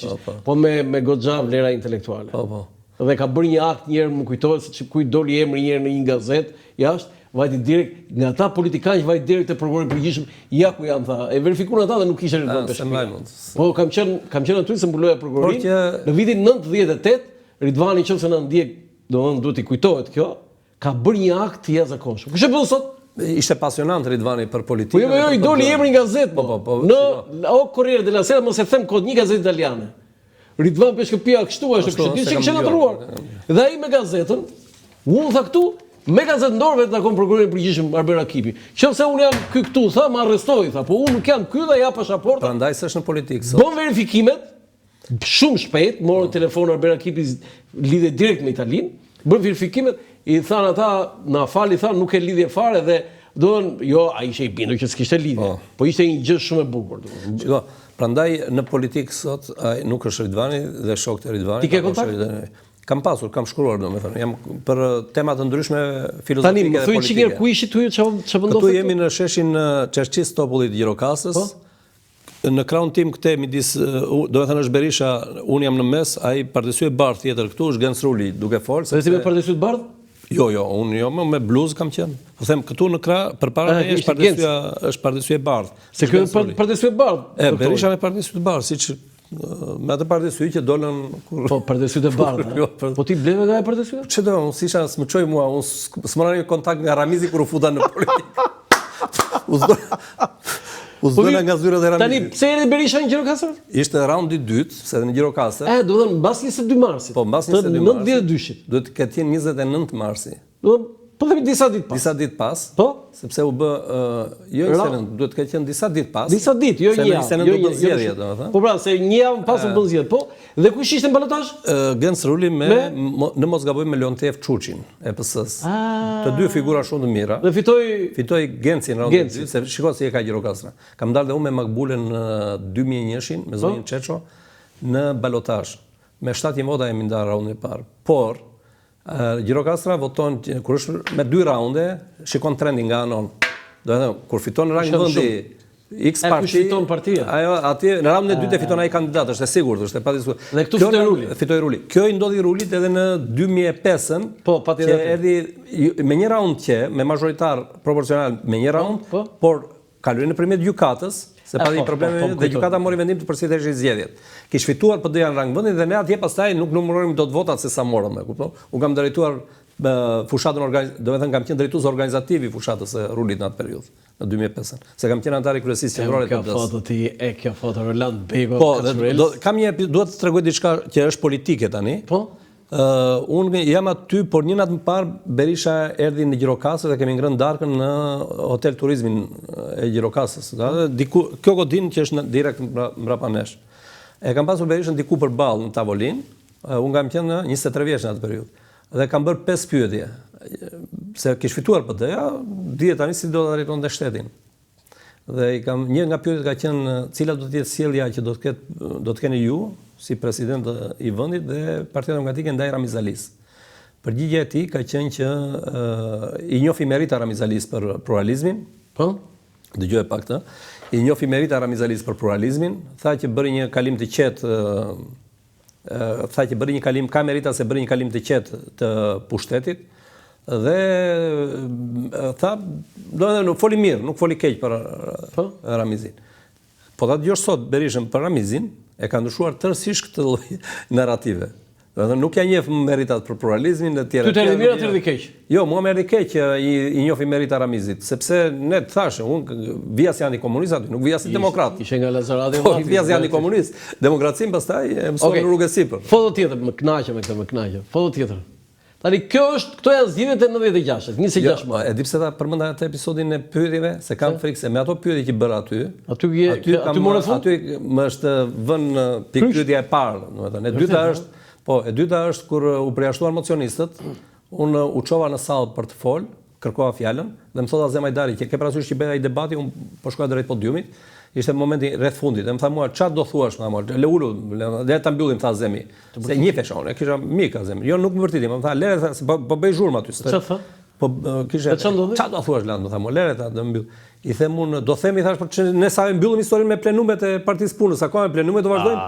po me goxha vlera intelektuale. Po. Dhe ka bërë një akt një herë, më kujtohet se kujt doli emri një herë në një gazetë jashtë, vajti direkt nga ata politikanë që vajti direkt te prokurori përgjithshëm, ja ku janë tha. E verifikuan ata dhe nuk kishte Ridvan Peshkëpia. Po kam qenë aty se mbuloja prokurorin. Në vitin 98, Ridvani nëse na ndjek, domthonë duhet i kujtohet kjo, ka bërë një akt të jashtëzakonshëm. Kush e bën sot? Ishte pasionant Ridvani për politikën. Po jo, i doli emri në gazetë. Po. Në Corriere della Sera, mos e them kod, një gazetë italiane. Ridvan Peshkëpia kështu është, që kisha natruar. Dhe ai me gazetën, unë tha këtu, me gazetë ndorë vetë takon prokurorin përgjithshëm Arber Akipi. Qofse unë jam këtu, tha, më arrestoi, tha, po unë nuk jam ky dhe ja pasaporta. Prandaj s'është në politikë sot. Bën verifikimet, shumë shpejt, morën telefon Arber Akipi, lidhe direkt me Italinë, bën verifikimet, i thanë ata, na fali, thanë, nuk e lidhje fare dhe jo, ai ishte i bindur që s'kishte lidhje. Po ishte një gjë shumë e bukur. Shiko, prandaj në politikë sot ai nuk është Ridvani dhe shokët e Ridvanit. Ti ke kontakt? Kam pasur, kam shkruar domethënë, jam për tema të ndryshme filozofike dhe politike. Tani, më thuaj çiker ku ishi ty ç'a vendoset? Këtu jemi në sheshin Çerçis Topullit Gjirokastës. Në krahun tim këtej midis, domethënë është Berisha, unë jam në mes, ai Partisy e Bardh tjetër këtu është Gensruli duke folë. Se ti me Partisy të Bardh? Jo, unë me bluzë kam qenë. Po them këtu në krah përpara me është Partisy e Bardh. Se ky është Partisy e Bardh. Berisha me Partisy të Bardh, siç me atë Partisy që dolën po Partisy të Bardh. Po ti bleve nga e Partisy? Çdo, unë sisha s'më çoj mua, unë s'mora një kontakt nga Ramizi kur u futa në politikë. Uzdona nga zyrat e Ramizit. Tani pse erdhi Berisha në Gjirokastër? Ishte raundi i dytë, se në Gjirokastër. Do të thënë mbas 22 marsit. Po mbas 22 marsit. 92-shit. Duhet të ketë 29 marsi. Po themi disa ditë pas. Disa ditë pas. Po, sepse u bë jo 29, duhet të ketë qenë disa ditë pas. Disa ditë, jo një javë. Se 29 do bën zgjedhje, domethënë. Po pra, se një javë pas u bën zgjedhje. Po, dhe kush ishte në balotazh? Gensruli në mos gaboj me Leontef Çuçin, EPS-s. Të dy figura shumë të mira. Dhe fitoi Genci në raundin e dytë, se shikoj si e ka Gjirokastra. Kam dalë dhe unë me Makbulen në 2001-shin, me zonjën Çeço, në balotazh. Me 7 vota jemi ndarë raundin e parë. Por Gjirokastra voton kur është me 2 raunde, shikon trendin nga anon. Do të thënë, kur fiton rang vendi X parti, fiton partia. Ajo atje në raundin e dytë fiton ai kandidat, është e sigurt, është e padiskuar. Dhe këtu fitoi Ruli. Fitoi Ruli. Kjo i ndodhi Rulit edhe në 2005-ën. Po, patjetër. Që erdhi me një raund me mazhoritar proporcional me një raund, por kaloi nëpërmjet gjykatës. Se pati probleme dhe gjykata mori vendim të përsëriteshë zgjedhjet. Kish fituar PD-ja në rang vendi dhe ne atje pastaj nuk numërojmë dot votat se sa morëm, e kupton? U kam drejtuar fushatën do të thënë kam qenë drejtues organizativ i fushatës së Rulit në atë periudhë, në 2005. Se kam qenë antar i kryesisë qendrore të PD-s. Foto ti kjo foto Roland Bego. Po, kam duhet të tregoj diçka që është politike tani. Po. Unë jam aty, por një natë më parë Berisha erdhi në Gjirokasë dhe kemi ngrënë darkën në Hotel Turizmin e Gjirokasës. Kjo godin që është direkt mbrapa nesh. E kam pasur Berishën diku përballë në tavolinë. Unë kam qenë 23 vjeç në atë periudhë. Dhe kam bërë 5 pyetje. Se kish fituar PD-ja, dihet tani si do ta drejtonte shtetin. Dhe një nga pyetjet ka qenë cila do të jetë sjellja që do të keni ju si president i vendit dhe Partia Demokratike ndaj Ramizalis. Përgjigjja e tij ka qenë që i njofi merita Ramizalis për pluralizmin. Po. Dëgjoj pak këtë. I njofi merita Ramizalis për pluralizmin, tha që bëri një kalim të qetë, tha që bëri një kalim, ka merita se bëri një kalim të qetë të pushtetit. Dhe tha, nuk foli mirë, nuk foli keq për Ramizin. Po ta dëgjosh sot Berishën për Ramizin, e ka ndryshuar tërësisht këtë lloj narrative. Nuk ja njeh meritat për pluralizmin e tjerë. Ty të erdhi mirë atë erdhi keq. Jo, mua më erdhi keq i njofi merita Ramizit, sepse ne të thashë, unë vija si antikomunist aty, nuk vija si demokrat. Ishe nga Lazarati. Po, vija si antikomunist. Demokracinë pastaj e mëson në rrugë sipër. Foto tjetër, më kënaqem me këtë, më kënaqem. Foto tjetër. Tani këto janë zgjedhjet e 96-s, 26 maj. E di pse ta përmenda atë episodin e pyetjeve, se kam frikë se me ato pyetje që bëra aty. Aty morën fund. Aty më është vënë pikë pyetja e parë, domethënë. E dyta është kur u përjashtuan mocionistët, unë u çova në sallë për të fol, kërkova fjalën dhe më thotë Azem Hajdari që ke parasysh që bëja ai debati, unë po shkoja drejt podiumit. Ishte momenti rreth fundit. Dhe më tha mua, çfarë do thuash më amor? Le ulu, le ta mbyllim tha Azemi. Se njihesha unë, kisha mik Azemi. Jo, nuk më vërteti, më tha, lere se po bëj zhurmë aty. Çfarë tha? Po kisha. Çfarë do thuash Land, më tha mua, lere ta do mbyll. I them unë, do themi thash për ne sa mbyllim historinë me plenumet e Partisë Punës, akoma me plenumet do vazhdojmë.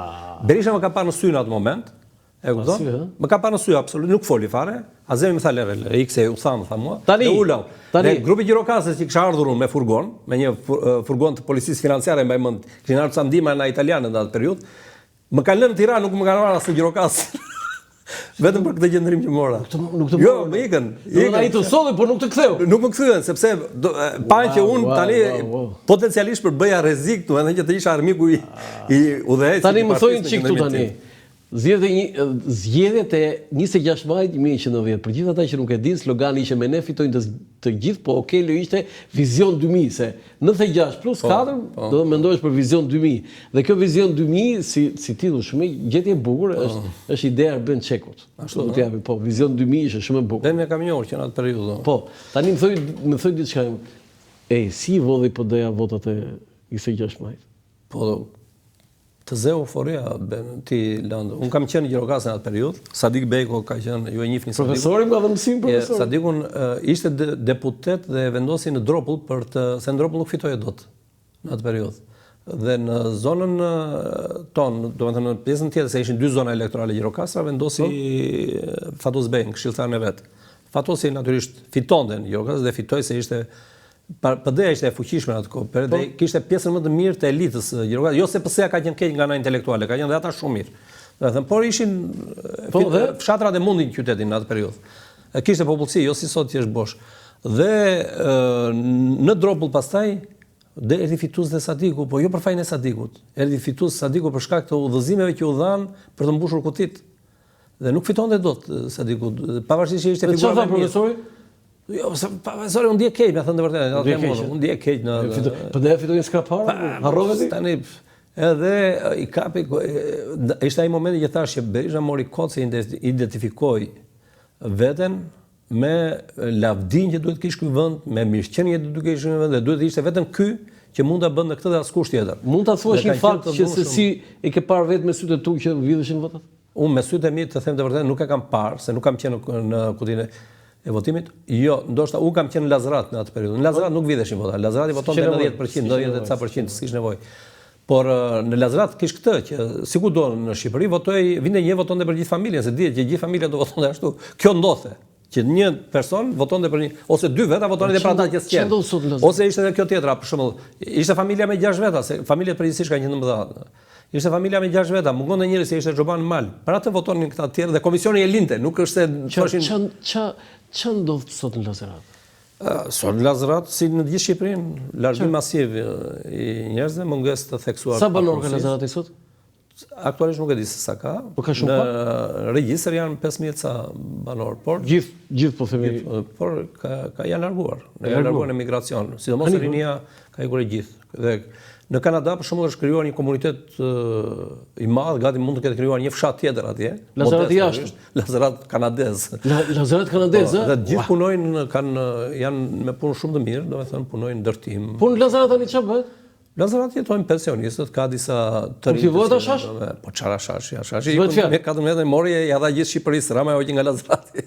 Berisha më ka parë në sy në atë moment. E kupton? Më ka parë në sy absolutisht, nuk foli fare. Azemi më tha lere, ikse u tham, tha mua. Tani Dhe grupi Gjirokasës që kisha ardhur unë me furgon, me një furgon të policisë financiare, mbaj mend, kishin ardhur sa ndihma në italianë në atë periudhë. Më kanë lënë në Tiranë, nuk më kanë marrë as në Gjirokasë. Vetëm për këtë gjendrim që mora. Jo, më ikën. Ai të solli, por nuk të ktheu. Nuk më kthyen sepse panë që unë tani potencialisht për bëja rrezik, domethënë që të isha armiku i udhëheqësit. Tani më thonë çik këtu tani. Zgjedhjet e 26 majit 1990. Për gjithë ata që nuk e dinë, slogani ishte me ne fitojnë të gjithë, po Okello ishte Vizion 2000, se 96 plus 4 do të mendohesh për Vizion 2000. Dhe kjo Vizion 2000 si titull shumë gjetje e bukur është ideja e Erben Çekut. Ashtu do t'japi, po Vizion 2000 ishte shumë e bukur. Dhe ne kam njohur që në atë periudhë. Po, tani më thoj diçka. Si vodhi PD-ja votat e 26 majit? Po të zë euforia ti Lando. Unë kam qenë në Gjirokasë në atë periudhë. Sadik Beko ka qenë, ju e njihni Sadikun. Profesori më ka dhënë mësim profesor. Sadikun ishte deputet dhe vendosi në Dropull se në Dropull nuk fitoje dot në atë periudhë. Dhe në zonën tonë, domethënë në pjesën tjetër se ishin dy zona elektorale Gjirokastra, vendosi Fatos Bey, këshilltarin e vet. Fatosi natyrisht fitonte në Gjirokasë dhe fitoi se ishte PD-ja ishte e fuqishme në atë kohë, dhe kishte pjesën më të mirë të elitës Gjirokasë, jo se PS-ja ka qenë keq nga ana intelektuale, ka qenë dhe ata shumë mirë. Domethënë, por ishin fshatrat e mundin qytetin në atë periudhë. Kishte popullsi, jo si sot që është bosh. Dhe në Dropull pastaj erdhi fitues dhe Sadiku, po jo për fajin e Sadikut. Erdhi fitues Sadiku për shkak të udhëzimeve që u dhan për të mbushur kutit. Dhe nuk fitonte dot Sadiku, pavarësisht që ishte figura më profesori? Jo, profesori, unë ndje keq, me thënë të vërtetë, unë ndje keq në... PD-ja fitoi skrapara, harrove ti? Tani, edhe i kapi, ishte ai momenti që thash që Berisha mori kohë se identifikoi veten me lavdin që duhet kishte ky vend, me mirëqenie që duhet kishte ky vend dhe duhet ishte vetëm ky që mund ta bënte këtë dhe askush tjetër. Mund ta thuash një fakt që se si e ke parë vetë me sytë e tu që vidheshin votat? Unë me sytë e mi të them të vërtetë nuk e kam parë, se nuk kam qenë në kutinë e votimit. Jo, ndoshta u kam qenë në Lazrat në atë periudhë. Në Lazrat nuk vidheshin vota. Lazrati votonte 90%, 90% s'kish nevojë. Por në Lazrat kish këtë që sikudo në Shqipëri vinte një votonte për gjithë familjen, se dihet që gjithë familja do votonte ashtu. Kjo ndodhte. që një person votonte për një ose dy veta votonin edhe për ata që s'qen. Ose ishte edhe kjo tjetra, për shembull, ishte familja me 6 veta, se familjet përgjithsisht kanë qenë të mëdha. Ishte familja me 6 veta, mungonte njëri se ishte xoban mal. Për atë votonin këta të tjerë dhe komisioni e linte, nuk është se thoshin ç'a ndodh sot në Lazarat? Sot në Lazarat, si në gjithë Shqipërinë, largim masiv i njerëzve, mungesë të theksuar. Sa banor ka Lazarati sot? Aktualisht nuk e di se sa ka. Po ka shumë pak? Në regjistër janë 5000 ca banor, por gjithë po themi, por janë larguar. Janë larguar në emigracion, sidomos rinia ka ikur e gjithë. Dhe në Kanada për shembull është krijuar një komunitet i madh, gati mund të ketë krijuar një fshat tjetër atje. Lazarat jashtë, Lazarat kanadez. Lazarat kanadez, Dhe gjithë punojnë janë me punë shumë të mirë, domethënë punojnë ndërtim. Po në Lazarat tani ç'a bëhet? Lazarat jetojnë pensionistët, ka disa të rinj. Po ti votë shash? Po çfarë shashi? Shashi me 14 mori ja dha gjithë Shqipërisë, Rama hoqi nga Lazarati.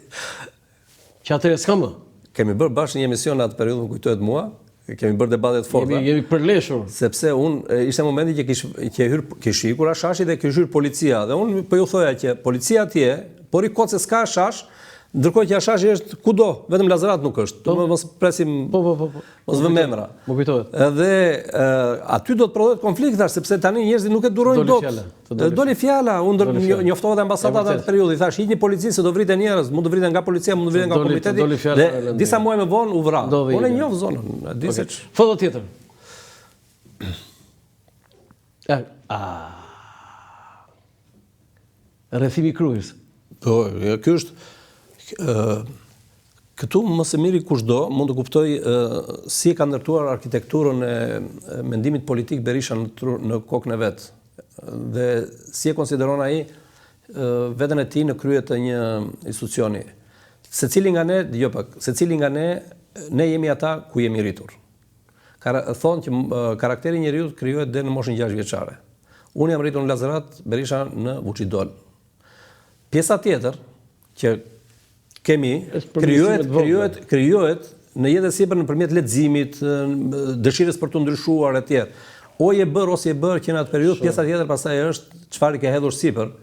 Që atëherë s'ka më. Kemi bërë bashkë një emision në atë periudhë, më kujtohet mua, kemi bërë debate të forta. Jemi përleshur. Sepse ishte momenti që kish ikur shashi dhe kish hyrë policia dhe unë po ju thoja që policia atje, por i kot se s'ka shash. Ndërkohë që Ashashi është kudo, vetëm Lazarat nuk është. Do mos presim. Po. Mos vëmë emra. Më kujtohet. Edhe aty do të prodhohet konflikt tash sepse tani njerëzit nuk e durojnë dot. Doli fjala, unë njoftova te ambasadat atë periudhë, i thash hiqni policinë se do vriten njerëz, mund të vriten nga policia, mund të vriten nga komiteti. Dhe disa muaj më vonë u vra. Unë e njoh zonën, e di se foto tjetër. Rrethimi i Krujës. Po, ky është këtu më së miri kushdo mund të kuptoj si ka ndërtuar arkitekturën e mendimit politik Berisha në kokën e vet dhe si e konsideron ai veten e tij në krye të një institucioni. Secili nga ne jemi ata ku jemi rritur. Thonë që karakteri i njeriu krijohet deri në moshën 6 vjeçare. Unë jam rritur në Lazarat, Berisha në Vuçidol. Pjesa tjetër që kemi krijohet në jetë e sipër nëpërmjet leximit, dëshirës për të ndryshuar e tjerë. O je bër ose je bër që në atë periudhë pjesa tjetër pastaj është çfarë ke hedhur sipër.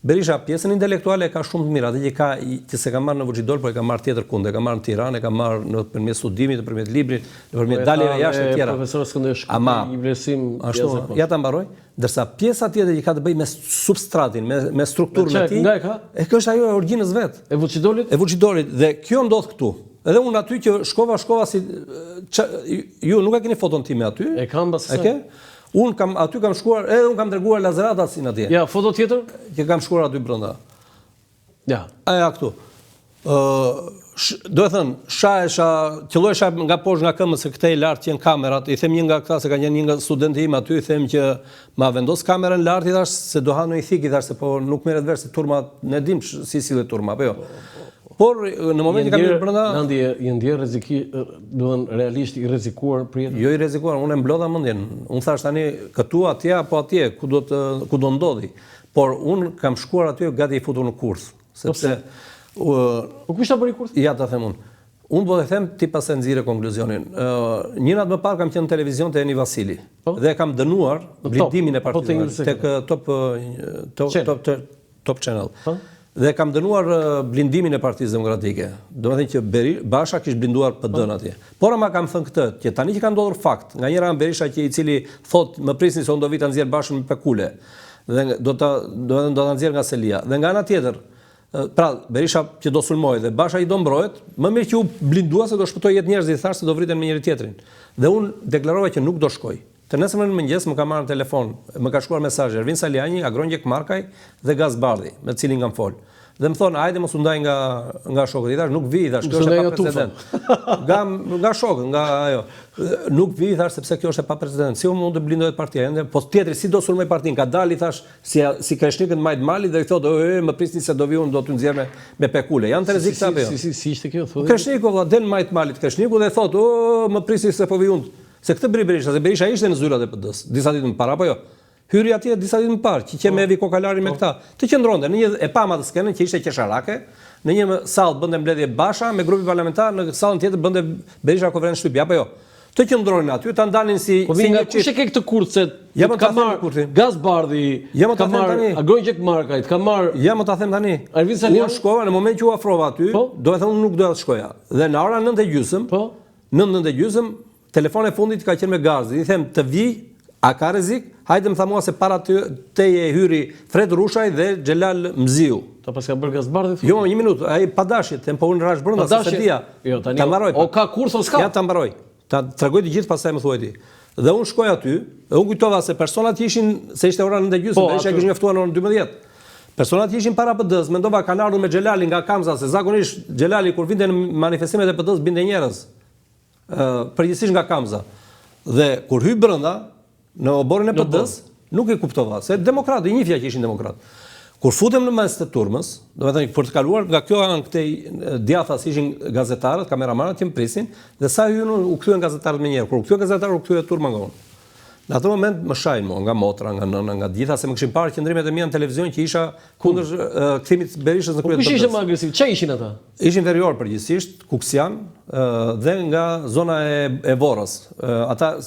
Berisha pjesën intelektuale ka shumë të mirë, atë që se ka marrë në Vuçidol, por e ka marrë tjetër kund, e ka marrë në Tiranë, e ka marrë nëpërmjet studimit, nëpërmjet librit, nëpërmjet daljeve jashtë e tjera. Profesor Skënderaj shkruaj një vlerësim ashtu. Ja ta mbaroj, ndërsa pjesa tjetër që ka të bëjë me substratin, me strukturën e tij. Kjo është ajo e origjinës vet. E Vuçidolit? E Vuçidolit dhe kjo ndodh këtu. Edhe unë aty që shkova si ju nuk e keni foton time aty? E kam pas. E ke? Unë aty kam shkuar, edhe unë kam treguar Lazaratasin atje. Ja, foto tjetër? Që kam shkuar aty brenda. Ja. Aja këtu. Do e thënë, qëllojsha nga poshtë nga këmbë se këtej lart që janë kamerat, i them një nga këta se ka qenë një nga studenti im aty, i them që ma vendos kamerën lart i thash se do ha në i thik i thash se po nuk merret vesh se turma ne dim si sillet turma, apo jo. Por në momentin që kam hyrë brenda, Nandi i ndjer duan realisht i rrezikuar për jetën. Jo i rrezikuar, unë e mblodha mendjen. Unë thash tani këtu atje apo atje, ku do ndodhi. Por unë kam shkuar aty gati i futur në kurth, sepse po kush ta bëri kurth? Ja ta them unë. Unë do të them ti pas e nxirë konkluzonin. Një natë më parë kam qenë në televizion te Eni Vasili dhe kam dënuar blindimin e partisë tek Top Channel. Dhe kam dënuar blindimin e Partisë Demokratike. Domethënë që Basha kishte blinduar PD-n atje. Por ama kam thënë këtë, që tani që ka ndodhur fakt, nga njëra nga Berisha që i cili thot më prisni se unë do vi ta nxjerr Bashën me pekule. Dhe do ta nxjerr nga Selia. Dhe nga ana tjetër, pra Berisha që do sulmoj dhe Basha i do mbrojt, më mirë që u blindua se do shpëtoj jetë njerëz i thash se do vriten me njëri tjetrin. Dhe unë deklarova që nuk do shkoj. Të nesërmën në mëngjes më ka marrë në telefon, më ka shkruar mesazh Ervin Saliani, Agronjek Markaj dhe Gazbardhi, me të cilin kam fol. Dhe më thonë, hajde mos u ndaj nga shokët. I thash, nuk vi, thash, kjo është e pa precedent. Nga shokët, nga ajo. Nuk vi, thash, sepse kjo është e pa precedent. Si unë mund të blindohet partia ende, po tjetri si do sulmoj partinë, ka dali, thash, si Kreshnikët Majt Mali dhe i thotë, më prisni se do vi unë, do të nxjerr me pekule. Janë të rrezik sa apo jo? Si ishte kjo thotë? Kreshniku valla del Majt Malit Kreshniku dhe thotë, më prisni se po vi unë. Se këtë bëri Berisha, se Berisha ishte në zyrat e PD-s disa ditë më parë, apo jo? Hyri atje disa ditë më parë, që qe me Evi Kokalari me këta. Të qëndronte në një e pam atë skenën që ishte qesharake, në një sallë bënte mbledhje Basha me grupi parlamentar, në sallën tjetër bënte Berisha konferencë shtypje, apo jo? të qëndronin aty, ta ndalin si nga kush e ke këtë kurth se ka marrë Gazbardhi, ka marrë Agronjek Markajt, ka marrë Ja më ta them tani. Unë shkova në moment që u afrova aty, do të them unë nuk doja të shkoja. Dhe në ora 9:30, 9:30, telefoni i fundit ka qenë me Gazi. I them të vi, a ka rrezik? Hajde më tha mua se para teje hyri Fred Rushaj dhe Xhelal Mziu. Ta pas ka bërë Gazbardhi? Jo, një minutë, ai pa dashje, them po unë rash brenda se dia. Jo, tani. Ta mbaroj. O ka kurth o s'ka? Ja ta mbaroj. Ta tregoj të gjithë pastaj më thuaj ti. Dhe unë shkoj aty, dhe unë kujtova se personat që ishin, se ishte ora 9:30, Berisha kishte njoftuar në orën 12. Personat që ishin para PD-s, mendova kanë ardhur me Xhelali nga Kamza, se zakonisht Xhelali kur vinte në manifestimet e PD-s binte njerëz. Përgjithsisht nga Kamza. Dhe kur hy brenda në oborrin e PD-s, nuk e kuptova, se demokratë, i njifja që ishin demokratë. Kur futem në mes të turmës, do të thënë për të kaluar nga kjo anë këtej djathas ishin gazetarët, kameramanët që më prisin, dhe sa hyn u kthyen gazetarët më njëherë. Kur u kthyen gazetarët, u kthye turma nga unë. Në atë moment më shajnë mua nga motra, nga nëna, nga gjitha se më kishin parë qendrimet e mia në televizion që isha kundër kthimit Berishës në krye të PD-s. Kush ishte më agresiv? Çfarë ishin ata? Ishin verior përgjithsisht, Kuksian dhe nga zona e Vorrës. Ata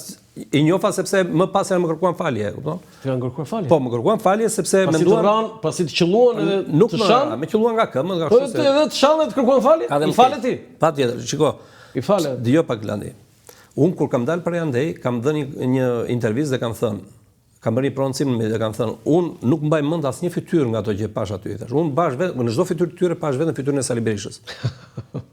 i njofa sepse më pas më kërkuan falje, kupton? Kanë kërkuar falje. Po, më kërkuan falje sepse menduan pasi të qelluan edhe nuk më qelluan nga këmbë, nga kështu. Po edhe të shallet të kërkuan falje? I falet ti? Patjetër, shiko. I falet. Dëgjoj pak Landi. Unë kur kam dalë për Andej, kam dhënë një intervistë dhe kam thënë, kam bërë një prononcim dhe kam thënë, unë nuk mbaj mend asnjë fytyrë nga ato që pash aty. Thash, unë bash vetëm në çdo fytyrë të tyre pash vetëm fytyrën e Sali Berishës.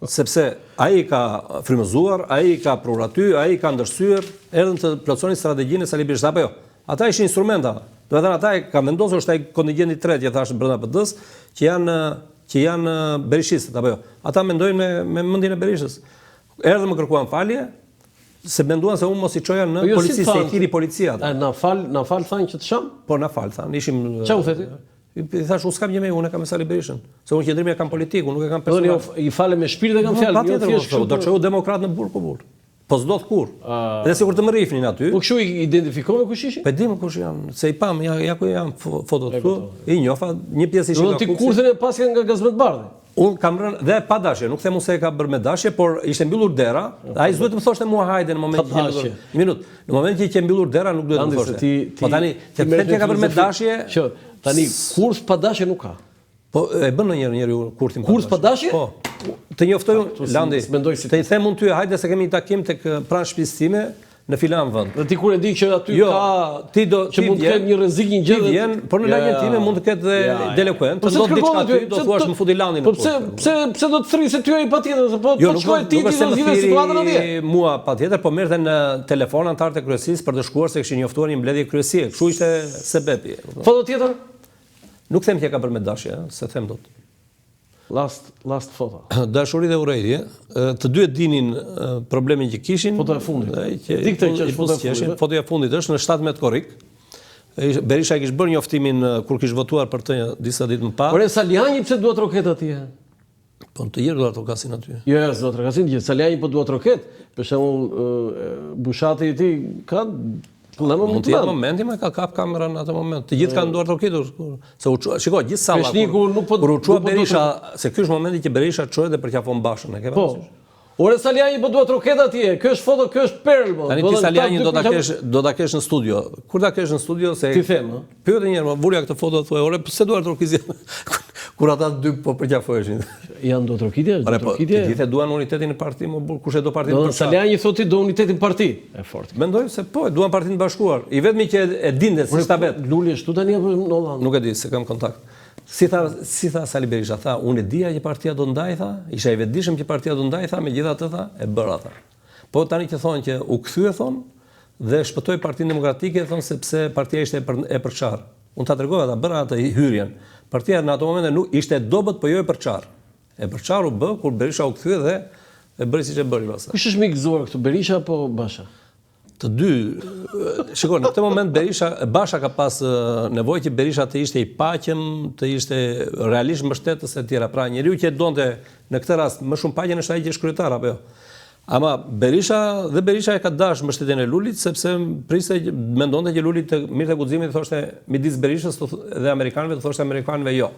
Sepse ai ka frymëzuar, ai ka prur aty, ai ka ndërsyer, erdhën të plotësonin strategjinë e Sali Berishës apo jo. Ata ishin instrumenta. Do të thënë ata ka vendosur është ai kontingjenti i tretë, thash brenda PD-s, që janë berishistët apo jo. Ata mendojnë me mendjen e Berishës. Erdhën më kërkuan falje. Se menduan se unë mos i çoja në policisë, se i thiri policia. Na fal thanë që të sham? Po na fal thanë, ishim. Çfarë u theti? I thash unë s'kam gjë me unë kam me Sali Berishën. Se unë qendrimi kam politik, unë nuk e kam personal. I fale me shpirt e kam fjalë, jo thjesht kështu. Do të çojë demokrat në burg po burg. Po s'do të kur. Dhe sikur të më rrifnin aty. Po kështu i identifikove kush ishin? Po dim kush janë, se i pam, ja ku janë fotot këtu. I njofa, një pjesë ishin nga Kurthi. Do ti kurthën e paske nga Gazbardhi. Unë kam rënë dhe pa dashje, nuk them se e ka bërë me dashje, por ishte mbyllur dera. Ai s'duhet të më thoshte mua hajde në momentin që mbyllur. Një minutë. Në momentin që e ke mbyllur dera nuk duhet të më thoshte. Po tani, ti ka bërë me dashje. Që tani kurth pa dashje nuk ka. Po e bën njeriu kurthin pa dashje. Kurth pa dashje? Po. Të njoftoj Landi. Të i them unë ty hajde se kemi një takim tek pranë shtëpisë time në filan vend. Dhe ti kur e di që aty ka ti do që mund të ketë një rrezik një gjë vjen, por në lagjen time mund të ketë delekuent, të ndodh diçka aty, do thuash më futi Landin. Po pse do të thrisë ty ai patjetër, po shkoj ti do zgjidhë situatën atje. Mua patjetër, po merrte në telefon anëtarët e kryesisë për të shkuar se kishin njoftuar një mbledhje kryesie. Kështu ishte sebepi. Foto tjetër? Nuk them që ka bërë me dashje, se them dot. Last foto. Dashuri dhe urrejtje, të dy e dinin problemin që kishin. Foto e fundit. Dikte që është foto e fundit. Fotoja e fundit është në 17 korrik. Berisha kishte bërë njoftimin kur kishte votuar për të disa ditë më parë. Por Saliani pse duat roket atje? Po të tjerë duat rokasin aty. Jo, s'do të rokasin gjithë. Saliani po duat roket. Për shembull, Bushati i tij ka mund të jetë momenti më ka kap kamerën në atë moment. Të gjithë kanë duar roketur. Se shikoj, gjithë salla. Kur u çua Berisha, se ky është momenti që Berisha çohet dhe përqafon Bashën, e ke parasysh? Ore Saliani po duat roket atje. Ky është foto, ky është perl. Tani ti Saliani do ta kesh në studio. Kur ta kesh në studio se ti them, ë? Pyet një herë, vulja këtë foto thuaj, ore pse duar rokizje? Kur ata dy po përqafoheshin. Janë do të rokitje, do të rokitje. Të gjithë duan unitetin e partisë, më burr, kush e do partinë për Saliani thotë do unitetin parti. E fortë. Mendoj se po, duan partinë të bashkuar. I vetmi që e dinte si sta vet. Luli është këtu tani apo në Holland? Nuk e di, se kam kontakt. Si tha Sali Berisha, tha, unë e dija që partia do ndaj, tha, isha i vetëdijshëm që partia do ndaj, tha, megjithatë tha, e bëra, tha. Po tani që thonë që u kthye, thonë, dhe shpëtoi Partinë Demokratike, thonë, sepse partia ishte e përçarë. Unë ta tregova, ta bëra atë hyrjen. Partia në ato momente nuk ishte dobët, po jo e përçarë. E përçarë u bë kur Berisha u kthye dhe e bëri siç e bëri pastaj. Kush është më i gëzuar këtu, Berisha apo Basha? Të dy. Shikoj, në këtë moment Basha ka pas nevojë që Berisha të ishte i paqëm, të ishte realisht mbështetës e tjera. Pra njeriu që donte në këtë rast më shumë paqen është ai që është kryetar apo jo. Ama Berisha e ka dashur mbështetjen e Lulit sepse priste mendonte që Luli të mirë të guximit thoshte midis Berishës dhe amerikanëve, thoshte amerikanëve jo.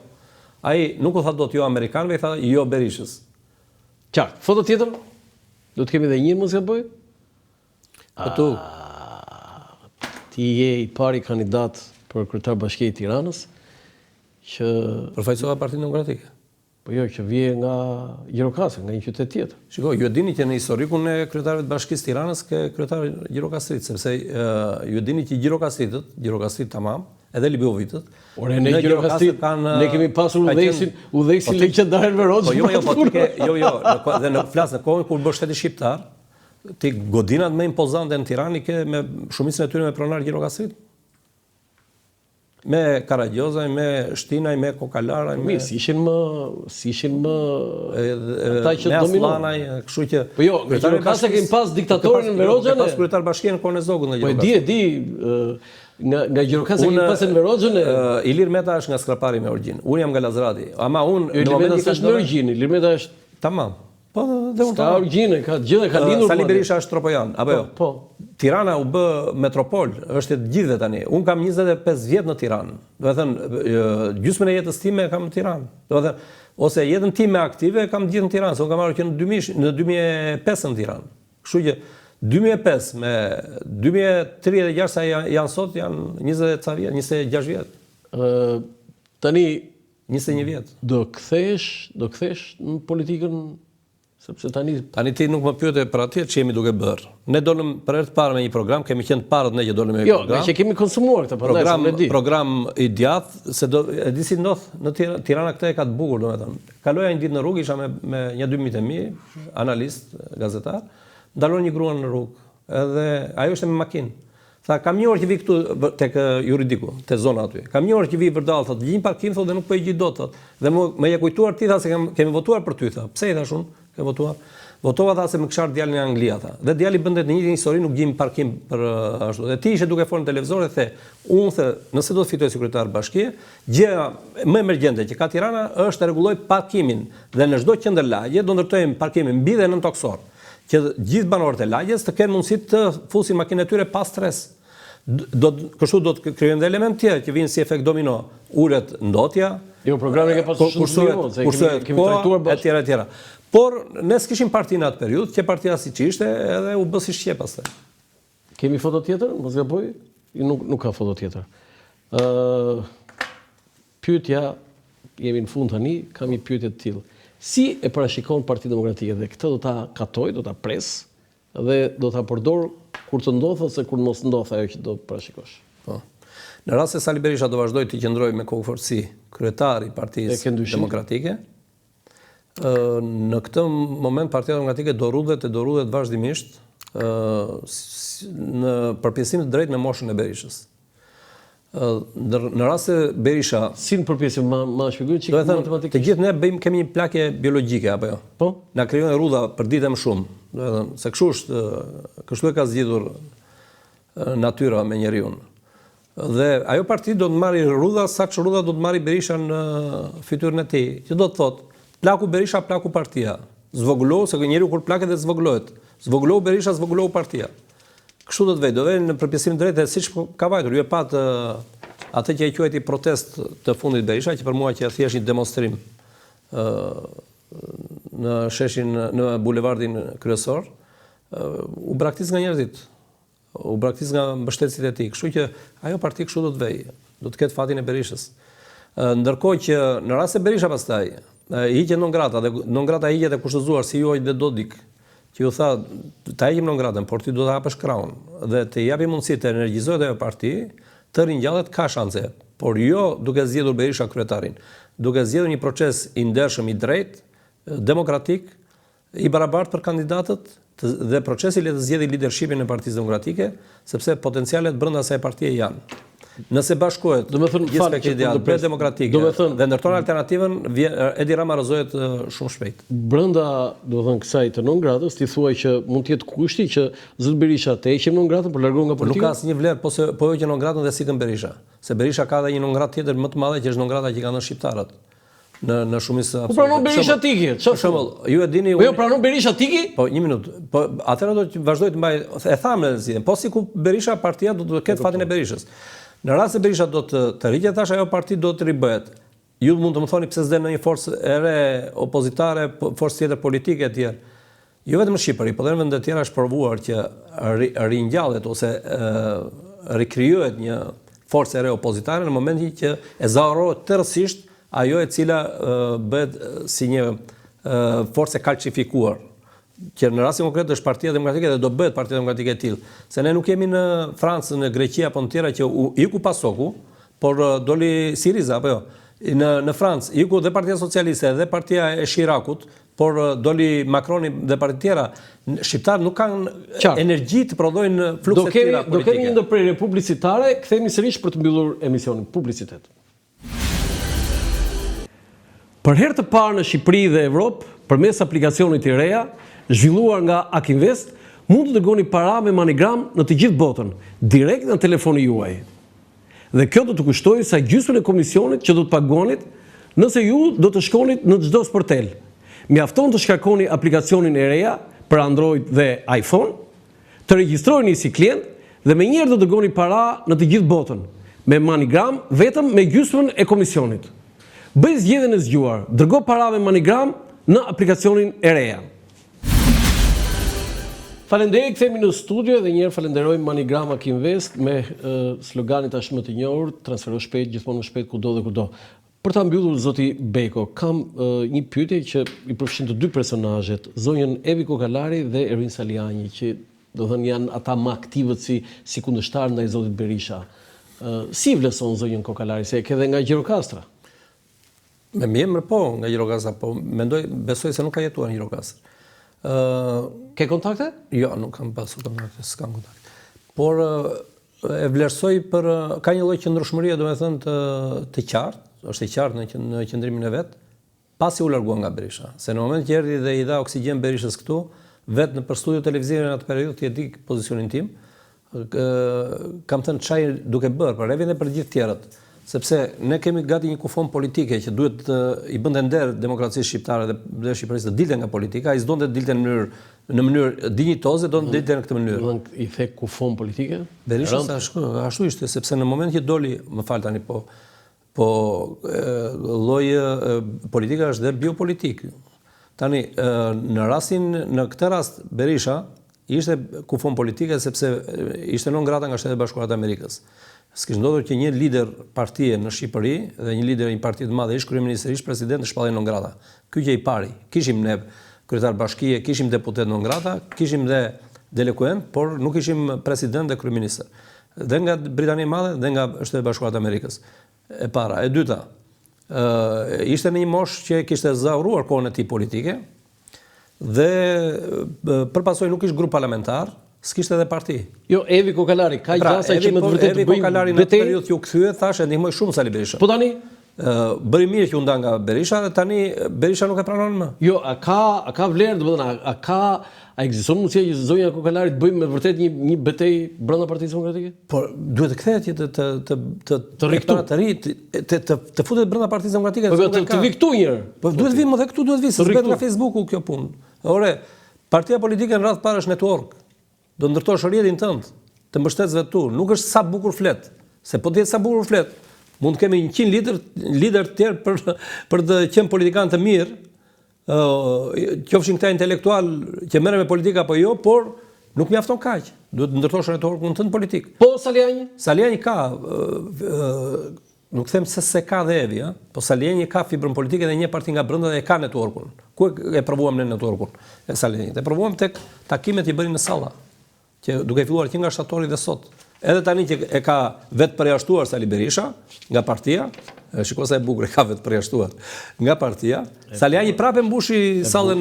Ai nuk u tha dot jo amerikanëve, tha jo Berishës. Qartë. Foto tjetër? Do të kemi edhe një mos gaboj? Ti je i pari kandidat për kryetar bashkie i Tiranës që Përfaqësova Partinë Demokratike. po jo, që vije nga Gjirokastri, nga një qytet tjetër. Shikoj, ju e dini që në historikun e kryetarëve të Bashkisë Tiranës ke kryetar Gjirokastrit, sepse ju e dini që Gjirokastrit tamam, edhe Libovitët. Ore ne Gjirokastrit ne kemi pasur udhëheqësin legjendar Enver Hoxha. Dhe në flas në kohën kur bë shteti shqiptar, ti godinat më impozante në Tiranë ke me shumicën e tyre me pronar Gjirokastrit. Me Karagjozaj, me Shtinaj, me Kokalaraj, si ishin më ata që me dominojnë. Aslanaj, kështu që Po jo, në Gjirokastër kemi pas diktatorin Enver Hoxhën. Pas kryetar bashkie në kohën e Zogut në Po Gjirokastër. di, nga Gjirokastër kemi pas Enver Hoxhën. Ilir Meta është nga Skrapari me Orgjin. Unë jam nga Lazrati. Ama unë Ilir Meta është në Orgjin, Ilir Meta është tamam. Po dhe unë ka Orgjin, ka gjithë ka lindur. Sali Berisha është Tropojan, apo jo? Po. Tirana u bë metropol, është e gjithëve tani. Unë kam 25 vjet në Tiranë. Do të thënë, gjysmën e jetës time kam në Tiranë. Do të thënë, ose jetën time aktive kam gjithë në Tiranë, se unë kam marrë që në 2005 në Tiranë. Kështu që 2005 me 2036 sa janë sot janë 26 vjet. Tani 21 vjet. do kthesh në politikën. Sepse tani ti nuk më pyete për atje që jemi duke bërë. Ne dolëm për herë të parë me një program, kemi qenë të parët ne që dolëm me një program. Jo, që kemi konsumuar këtë, program i djathtë, se e di si ndodh në Tirana këtë e ka të bukur, domethënë. Kaloja një ditë në rrugë, isha me një 12 e mi, analist, gazetar, ndalon një gruan në rrugë, edhe ajo ishte me makinë. Tha, kam një orë që vi këtu tek juridiku, te zona aty. Kam një orë që vi vërdall, thotë, gjin parkim, thotë, dhe nuk po e gjej dot, thotë. Dhe më je kujtuar ti tha se kemi votuar për ty, tha. Pse i thash unë? Ke votuar? Votova tha se më kishar djalin nga Anglia, tha. Dhe djali bëndet në një histori nuk gjim parkim për ashtu. Dhe ti ishe duke folur në televizor dhe the, unë the, nëse do të fitoj si kryetar bashkie, gjëja më emergjente që ka Tirana është të rregulloj parkimin dhe në çdo qendër lagje do ndërtojmë parkimin mbi dhe nën toksor, që gjithë banorët e lagjes të kenë mundësi të fusin makinat e tyre pa stres. Kështu do të krijojmë element tjerë që vinë si efekt domino, ulet ndotja. Jo, programi ka pasur shumë se kemi trajtuar bashkë etj. Por ne s'kishim partinë atë periudhë, që partia siç ishte, edhe u bë si shqe pastaj. Kemi foto tjetër? Mos gaboj? Nuk ka foto tjetër. Pyetja, jemi në fund tani, kam një pyetje të tillë. Si e parashikon Partia Demokratike dhe këtë do ta katoj, do ta pres dhe do ta përdor kur të ndodh ose kur mos ndodh ajo që do parashikosh? Po. Në rast se Sali Berisha do vazhdoj të qëndrojë me kokë fortësi kryetari i Partisë Demokratike, në këtë moment Partia Demokratike do rrudhet vazhdimisht në përpjesim të drejtë me moshën e Berishës. Në rast se Berisha si në përpjesim ma shpjegoj çik matematikisht. Të gjithë ne kemi një plakje biologjike apo jo? Po. Na krijojnë rrudha për ditë më shumë. Do të thënë se kështu e ka zgjidhur natyra me njeriu. Dhe ajo parti do të marrë rrudha saç rrudha do të marrë Berisha në fytyrën e tij. Që do të thotë plaku Berisha, plaku partia. Zvogëlohu, se njeriu kur plaket dhe zvogëlohet. Zvogëlohu Berisha, zvogëlohu partia. Kështu do të vej, do vej në përpjesim drejtë, siç ka vajtur. Ju e pat atë që e quajti protest të fundit Berisha, që për mua që thjesht një demonstrim në sheshin në bulevardin kryesor, u braktis nga njerëzit. U braktis nga mbështetësit e tij. Kështu që ajo parti kështu do të vej. Do të ketë fatin e Berishës. Ndërkohë që në rast se Berisha pastaj hiqet non grata dhe non grata hiqet e kushtëzuar si juaj dhe Dodik, që ju tha ta heqim non gratën, por ti do ta hapësh krahun dhe të japi mundësi të energjizohet ajo parti, të ringjallet ka shanse, por jo duke zgjedhur Berisha kryetarin, duke zgjedhur një proces i ndershëm, i drejtë, demokratik, i barabartë për kandidatët dhe procesi le të zgjedhë leadershipin e Partisë Demokratike, sepse potencialet brenda asaj partie janë. Nëse bashkohet, do të thënë gjithë që ideal demokratike dhe ndërton alternativën, Edi Rama rrezohet shumë shpejt. Brenda, do të thënë kësaj të non gratës, ti thuaj që mund të jetë kushti që zot Berisha të heqim non gratën për largon nga politika. Nuk ka asnjë vlerë po heqë non gratën dhe sikën Berisha, se Berisha ka edhe një non gratë tjetër më të madhe që është non grata që kanë shqiptarët. Në shumicë absolute. Po pranon Berisha tiki. Për shembull, ju e dini Po jo pranon Berisha tiki? Po një minutë. Po atëherë do të vazhdoj të mbaj, e thamë në zgjidhjen. Po sikur Berisha partia do të ketë fatin e Berishës. Në rast se Berisha do të rriqet tash ajo parti do të ribëhet. Ju mund të më thoni pse s'den në një forcë e re opozitare, forcë tjetër politike etj. jo vetëm në Shqipëri, por edhe në vende të tjera është provuar që ringjallet ose rikrijohet një forcë e re opozitare në momentin që e zarohet tërësisht ajo e cila bëhet si një forcë e kalcifikuar, që në rastin konkret është Partia Demokratike dhe do bëhet Partia Demokratike e tillë. Se ne nuk jemi në Francë, në Greqi apo në tjera që iku pasoku, por doli Siriza apo jo. Në Francë iku dhe Partia Socialiste dhe Partia e Shirakut, por doli Macroni dhe partit tjera. Shqiptarët nuk kanë energji të prodhojnë flukse të tjera politike. Do kemi një ndërprerje publicitare, kthehemi sërish për të mbyllur emisionin. Publicitet. Për herë të parë në Shqipëri dhe Evropë, përmes aplikacionit i reja, zhvilluar nga Akinvest, mund të dërgoni para me MoneyGram në të gjithë botën, direkt në telefoni juaj. Dhe kjo do të kushtojë sa gjysmën e komisionit që do të paguanit nëse ju do të shkonit në çdo sportel. Mjafton të shkarkoni aplikacionin e reja për Android dhe iPhone, të regjistroheni si klient dhe menjëherë do të dërgoni para në të gjithë botën, me MoneyGram vetëm me gjysmën e komisionit. Bëj zgjedhjen e zgjuar, dërgo para me MoneyGram në aplikacionin e reja. Faleminderit, kthehemi në studio dhe njëherë falenderojmë MoneyGram Akinvest me sloganin tashmë të njohur, transfero shpejt, gjithmonë më shpejt kudo dhe kudo. Për ta mbyllur zoti Beko, kam një pyetje që i përfshin të dy personazhet, zonjën Evi Kokalari dhe Ervin Saliani, që do thënë janë ata më aktivët si kundërshtar ndaj zotit Berisha. Si vleson zonjën Kokalari, se e ke dhe nga Gjirokastra? Me mjemër po, nga Gjirokastra, po besoj se nuk ka jetuar në Gjirokastër. Ke kontakte? Jo, nuk kam pasur kontakte, s'kam kontakte. Por e vlerësoj ka një lloj qëndrueshmërie, domethënë të qartë, është e qartë në qëndrimin e vet, pasi u largua nga Berisha. Se në moment që erdhi dhe i dha oksigjen Berishës këtu, vetë në për studio televizive në atë periudhë ti e di pozicionin tim, kam thënë çaj duke bërë për Evin dhe për gjithë tjerët. Sepse ne kemi gati një kufon politike që duhet i bënte nder demokracisë shqiptare dhe Shqipërisë të dilte nga politika, ai s'donte të dilte në mënyrë dinjitoze, donte të dilte në këtë mënyrë. I the kufon politike? Berisha ashtu ishte, sepse në moment që doli, më fal tani, po lloji politika është dhe biopolitik. Tani në këtë rast Berisha ishte kufon politike sepse ishte non grata nga Shtetet Bashkuara të Amerikës. S'kishte ndodhur që një lider partie në Shqipëri dhe një lider i një partie të madhe, ish kryeminist, ish president, shpallej non grata. Ky që i pari. Kishim ne kryetar bashkie, kishim deputet non grata, kishim dhe delekuent, por nuk kishim president dhe kryeminist. Dhe nga Britania e Madhe dhe nga Shtetet Bashkuara të Amerikës. E para, e dyta, ishte në një moshë që kishte zauruar kohën e tij politike dhe përpasoj nuk ishte grup parlamentar, s'kishte edhe parti. Jo, Evi Kokalari, ka gjasa që me të vërtetë Evi Kokalari në periudhë që u kthye, thashë ndihmoi shumë Sali Berisha. Po tani bëri mirë që u nda nga Berisha dhe tani Berisha nuk e pranon më. Jo, a ka vlerë, domethënë, a ekziston mundësia që zonja Kokalari të bëjë me vërtet një betejë brenda Partisë Demokratike? Por duhet të kthehet të futet brenda Partisë Demokratike. Po të vi këtu një herë. Po duhet vi më dhe këtu duhet vi, se bëhet nga Facebooku kjo punë. Ore, partia politike në radhë parë është network. Do ndërtosh rrjetin tënd, të mbështetësve tu. Nuk është sa bukur flet, se po të jetë sa bukur flet, mund të kemi 100 lider të tjerë për të qenë politikanë të mirë, qofshin këta intelektual që merren me politika apo jo, por nuk mjafton kaq. Duhet të ndërtosh retorikun tënd politik. Po Saliani? Saliani ka, nuk them se ka dhe Evi, po Saliani ka fibrën politike dhe një parti nga brenda dhe e ka networkun. Ku e provuam në networkun e Salianit? E provuam tek takimet që bërin në salla, që duke filluar që nga shtatori dhe sot. Edhe tani që e ka vetë përjashtuar Sali Berisha nga partia, shiko sa e bukur e ka vetë përjashtuar nga partia, Saliani prapë mbushi sallën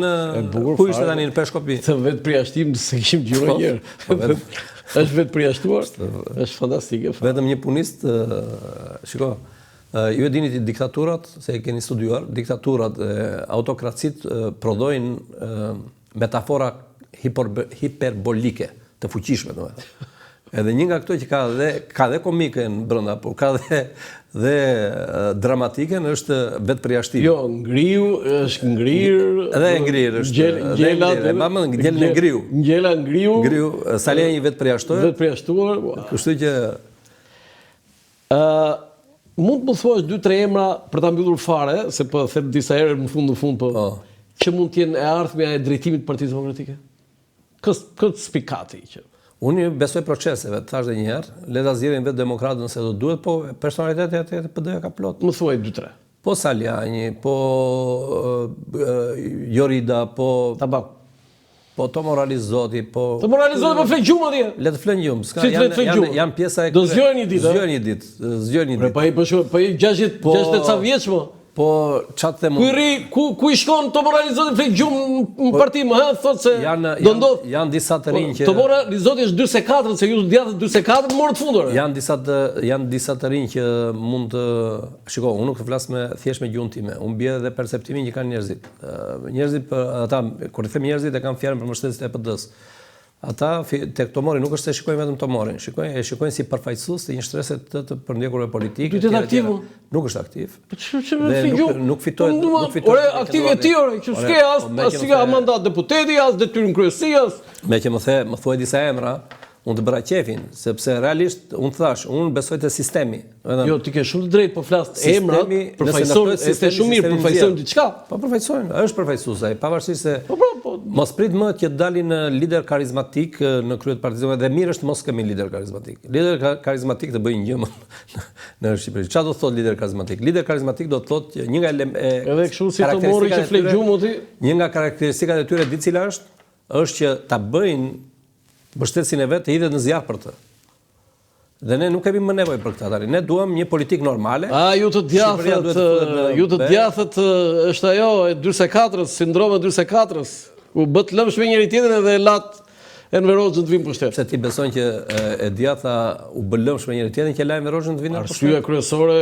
ku ishte tani në Peshkopi. Të vetë përjashtim se kishim dëgjuar një herë. Është vetë përjashtuar, është fantastike. Vetëm një punist, shiko, ju e dini diktaturat, se e keni studiuar, diktaturat e autokracit prodhojnë metafora hiperbolike, të fuqishme, domethënë. Edhe një nga këto që ka dhe komikën brenda, por ka dhe dramatikën është vetë përjashtim. Jo, ngriu është ngrirë. Edhe ngrirë është. Ngjela e ngriu. Ngjela ngriu. Ngriu, Saliani vetë përjashtohet. Vetë përjashtuar. Kështu që mund të më thuash 2-3 emra për ta mbyllur fare, se po them disa herë në fund po. Që që mund të jenë e ardhmja e drejtimit të Partisë Demokratike? Këtë spikati që... Unë besoj proceseve, të thash dhe një herë, le ta zgjedhin vetë demokratët nëse do duhet, po personaliteti e PD-ja ka plot. Më thuaj 2-3. Po Saljani, po Jorida, po Tabak. Po to Moralizoti, po... Të moralizojnë po flet gjumë atje. Le të flen gjumë, Si të flet gjumë? janë pjesa e... Do zgjohen një ditë, Zgjohen një ditë. Po i 60 ca vjeç më. Po çat them Ku i shkon të moralizojnë flet gjumë në parti më, thotë se do ndodh. Janë disa të rinj që... Të moralizoti është 44, se ju djathtë 44 morë të fundore. Janë disa të rinj që mund të... Shiko, unë nuk të flas thjesht me gjuhën time. Unë bie edhe perceptimin që kanë njerëzit. Njerëzit, ata, kur i them njerëzit, e kanë fjalën për mbështetësit e PD-s. Ata tek Tomori nuk është se shikojnë vetëm Tomorin, shikojnë si përfaqësues të një shtresë të përndjekurve politike. Ty të aktiv? Nuk është aktiv. Nuk fitoj. Ore, aktiv e tjerë, që s'ke as ka mandat deputeti, as detyrën kryesias. Me që më thuaj disa emra, unë të bëra qefin, sepse realisht unë thash, unë besoj te sistemi. Jo, ti ke shumë të drejtë, po flas emrat, përfaqësojnë, është shumë mirë, përfaqësojnë diçka. Po përfaqësojnë, është përfaqësues ai, pavarësisht se mos prit më që dalin lider karizmatik në krye të Partisë dhe mirë është mos kemi lider karizmatik. Lider karizmatik të bëjnë gjë në Shqipëri. Çfarë do të thotë lider karizmatik? Lider karizmatik do të thotë një nga edhe kështu si Tomori që flet gjumë ti. Një nga karakteristikat e tyre di cila është që ta bëjnë mbështetësin e vetë të hidhet në zjarr për të. Dhe ne nuk kemi më nevojë për këtë tani. Ne duam një politikë normale. Ju të djathët është ajo e 44-s, sindrome 44-s, u bët lëmsh me njëri tjetrin edhe e lat Enver Hoxhën të vinë për shtet. Pse ti beson që e djatha u bë lëmsh me njëri tjetrin që la Enver Hoxhën të vinë për shtet? Arsyeja kryesore,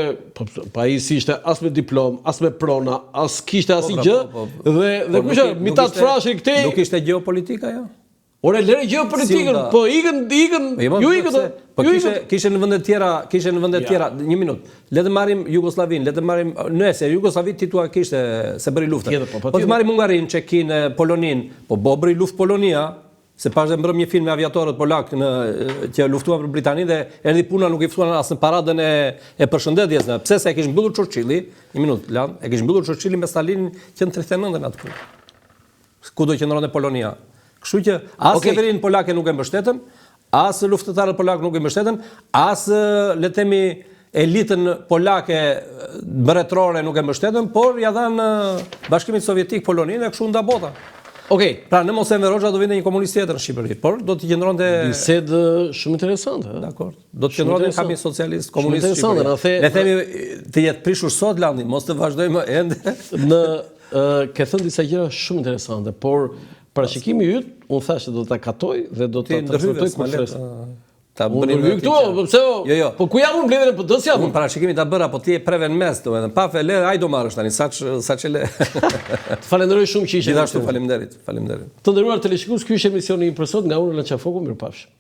pa ai si ishte as me diplomë, as me prona, as kishte asnjë gjë, dhe kush është Mitat Frashi këtej? Nuk ishte geopolitika ajo? Ore lere geopolitikën, po ikën, ju ikët. Po kishe në vende të tjera, një minutë. Le të marrim Jugosllavinë, le të marrim nëse Jugosllavi ti thua kishte se bëri luftë. Po të marrim Hungarinë, Çekinë, Poloninë, po bëri luftë Polonia, se pas dhe mbrëm një film me aviatorët polak që luftuan për Britaninë dhe erdhi puna nuk i ftuan as në paradën e përshëndetjes. Pse se e kishte mbyllur Churchilli, një minutë, Lan, e kishte mbyllur Churchilli me Stalinin që në 39-ën atë punë. Ku do qëndronte Polonia? Kështu që as qeverinë polake nuk e mbështetën, as luftëtarët polak nuk e mbështetën, as le të themi elitën polake mbretërore nuk e mbështetën, por ja dhanë Bashkimit Sovjetik Poloninë e kështu nda bota. Pra në mos Enver Hoxha do vinte një komunist tjetër në Shqipëri, por do të qëndronte bisedë shumë interesante, Dakor. Do të qëndronte kami socialist, komunist Shqipëri. Le themi të jetë prishur sot landi, mos të vazhdojmë ende ke thënë disa gjëra shumë interesante, por parashikimi yt, unë thashë do ta katoj dhe do ta transmetoj kufres. Ta bëni këtu, pse? Jo. Po ku jam unë mbledhjen e PD-s jam? Unë parashikimi ta bëra, po ti e preve në mes, domethënë pa fele, ai do marrësh tani, saç e le. Të falenderoj shumë që ishe. Gjithashtu faleminderit. Të nderuar teleshikues, ky ishte emisioni i për sot nga unë Lançafoku, mirupafshim.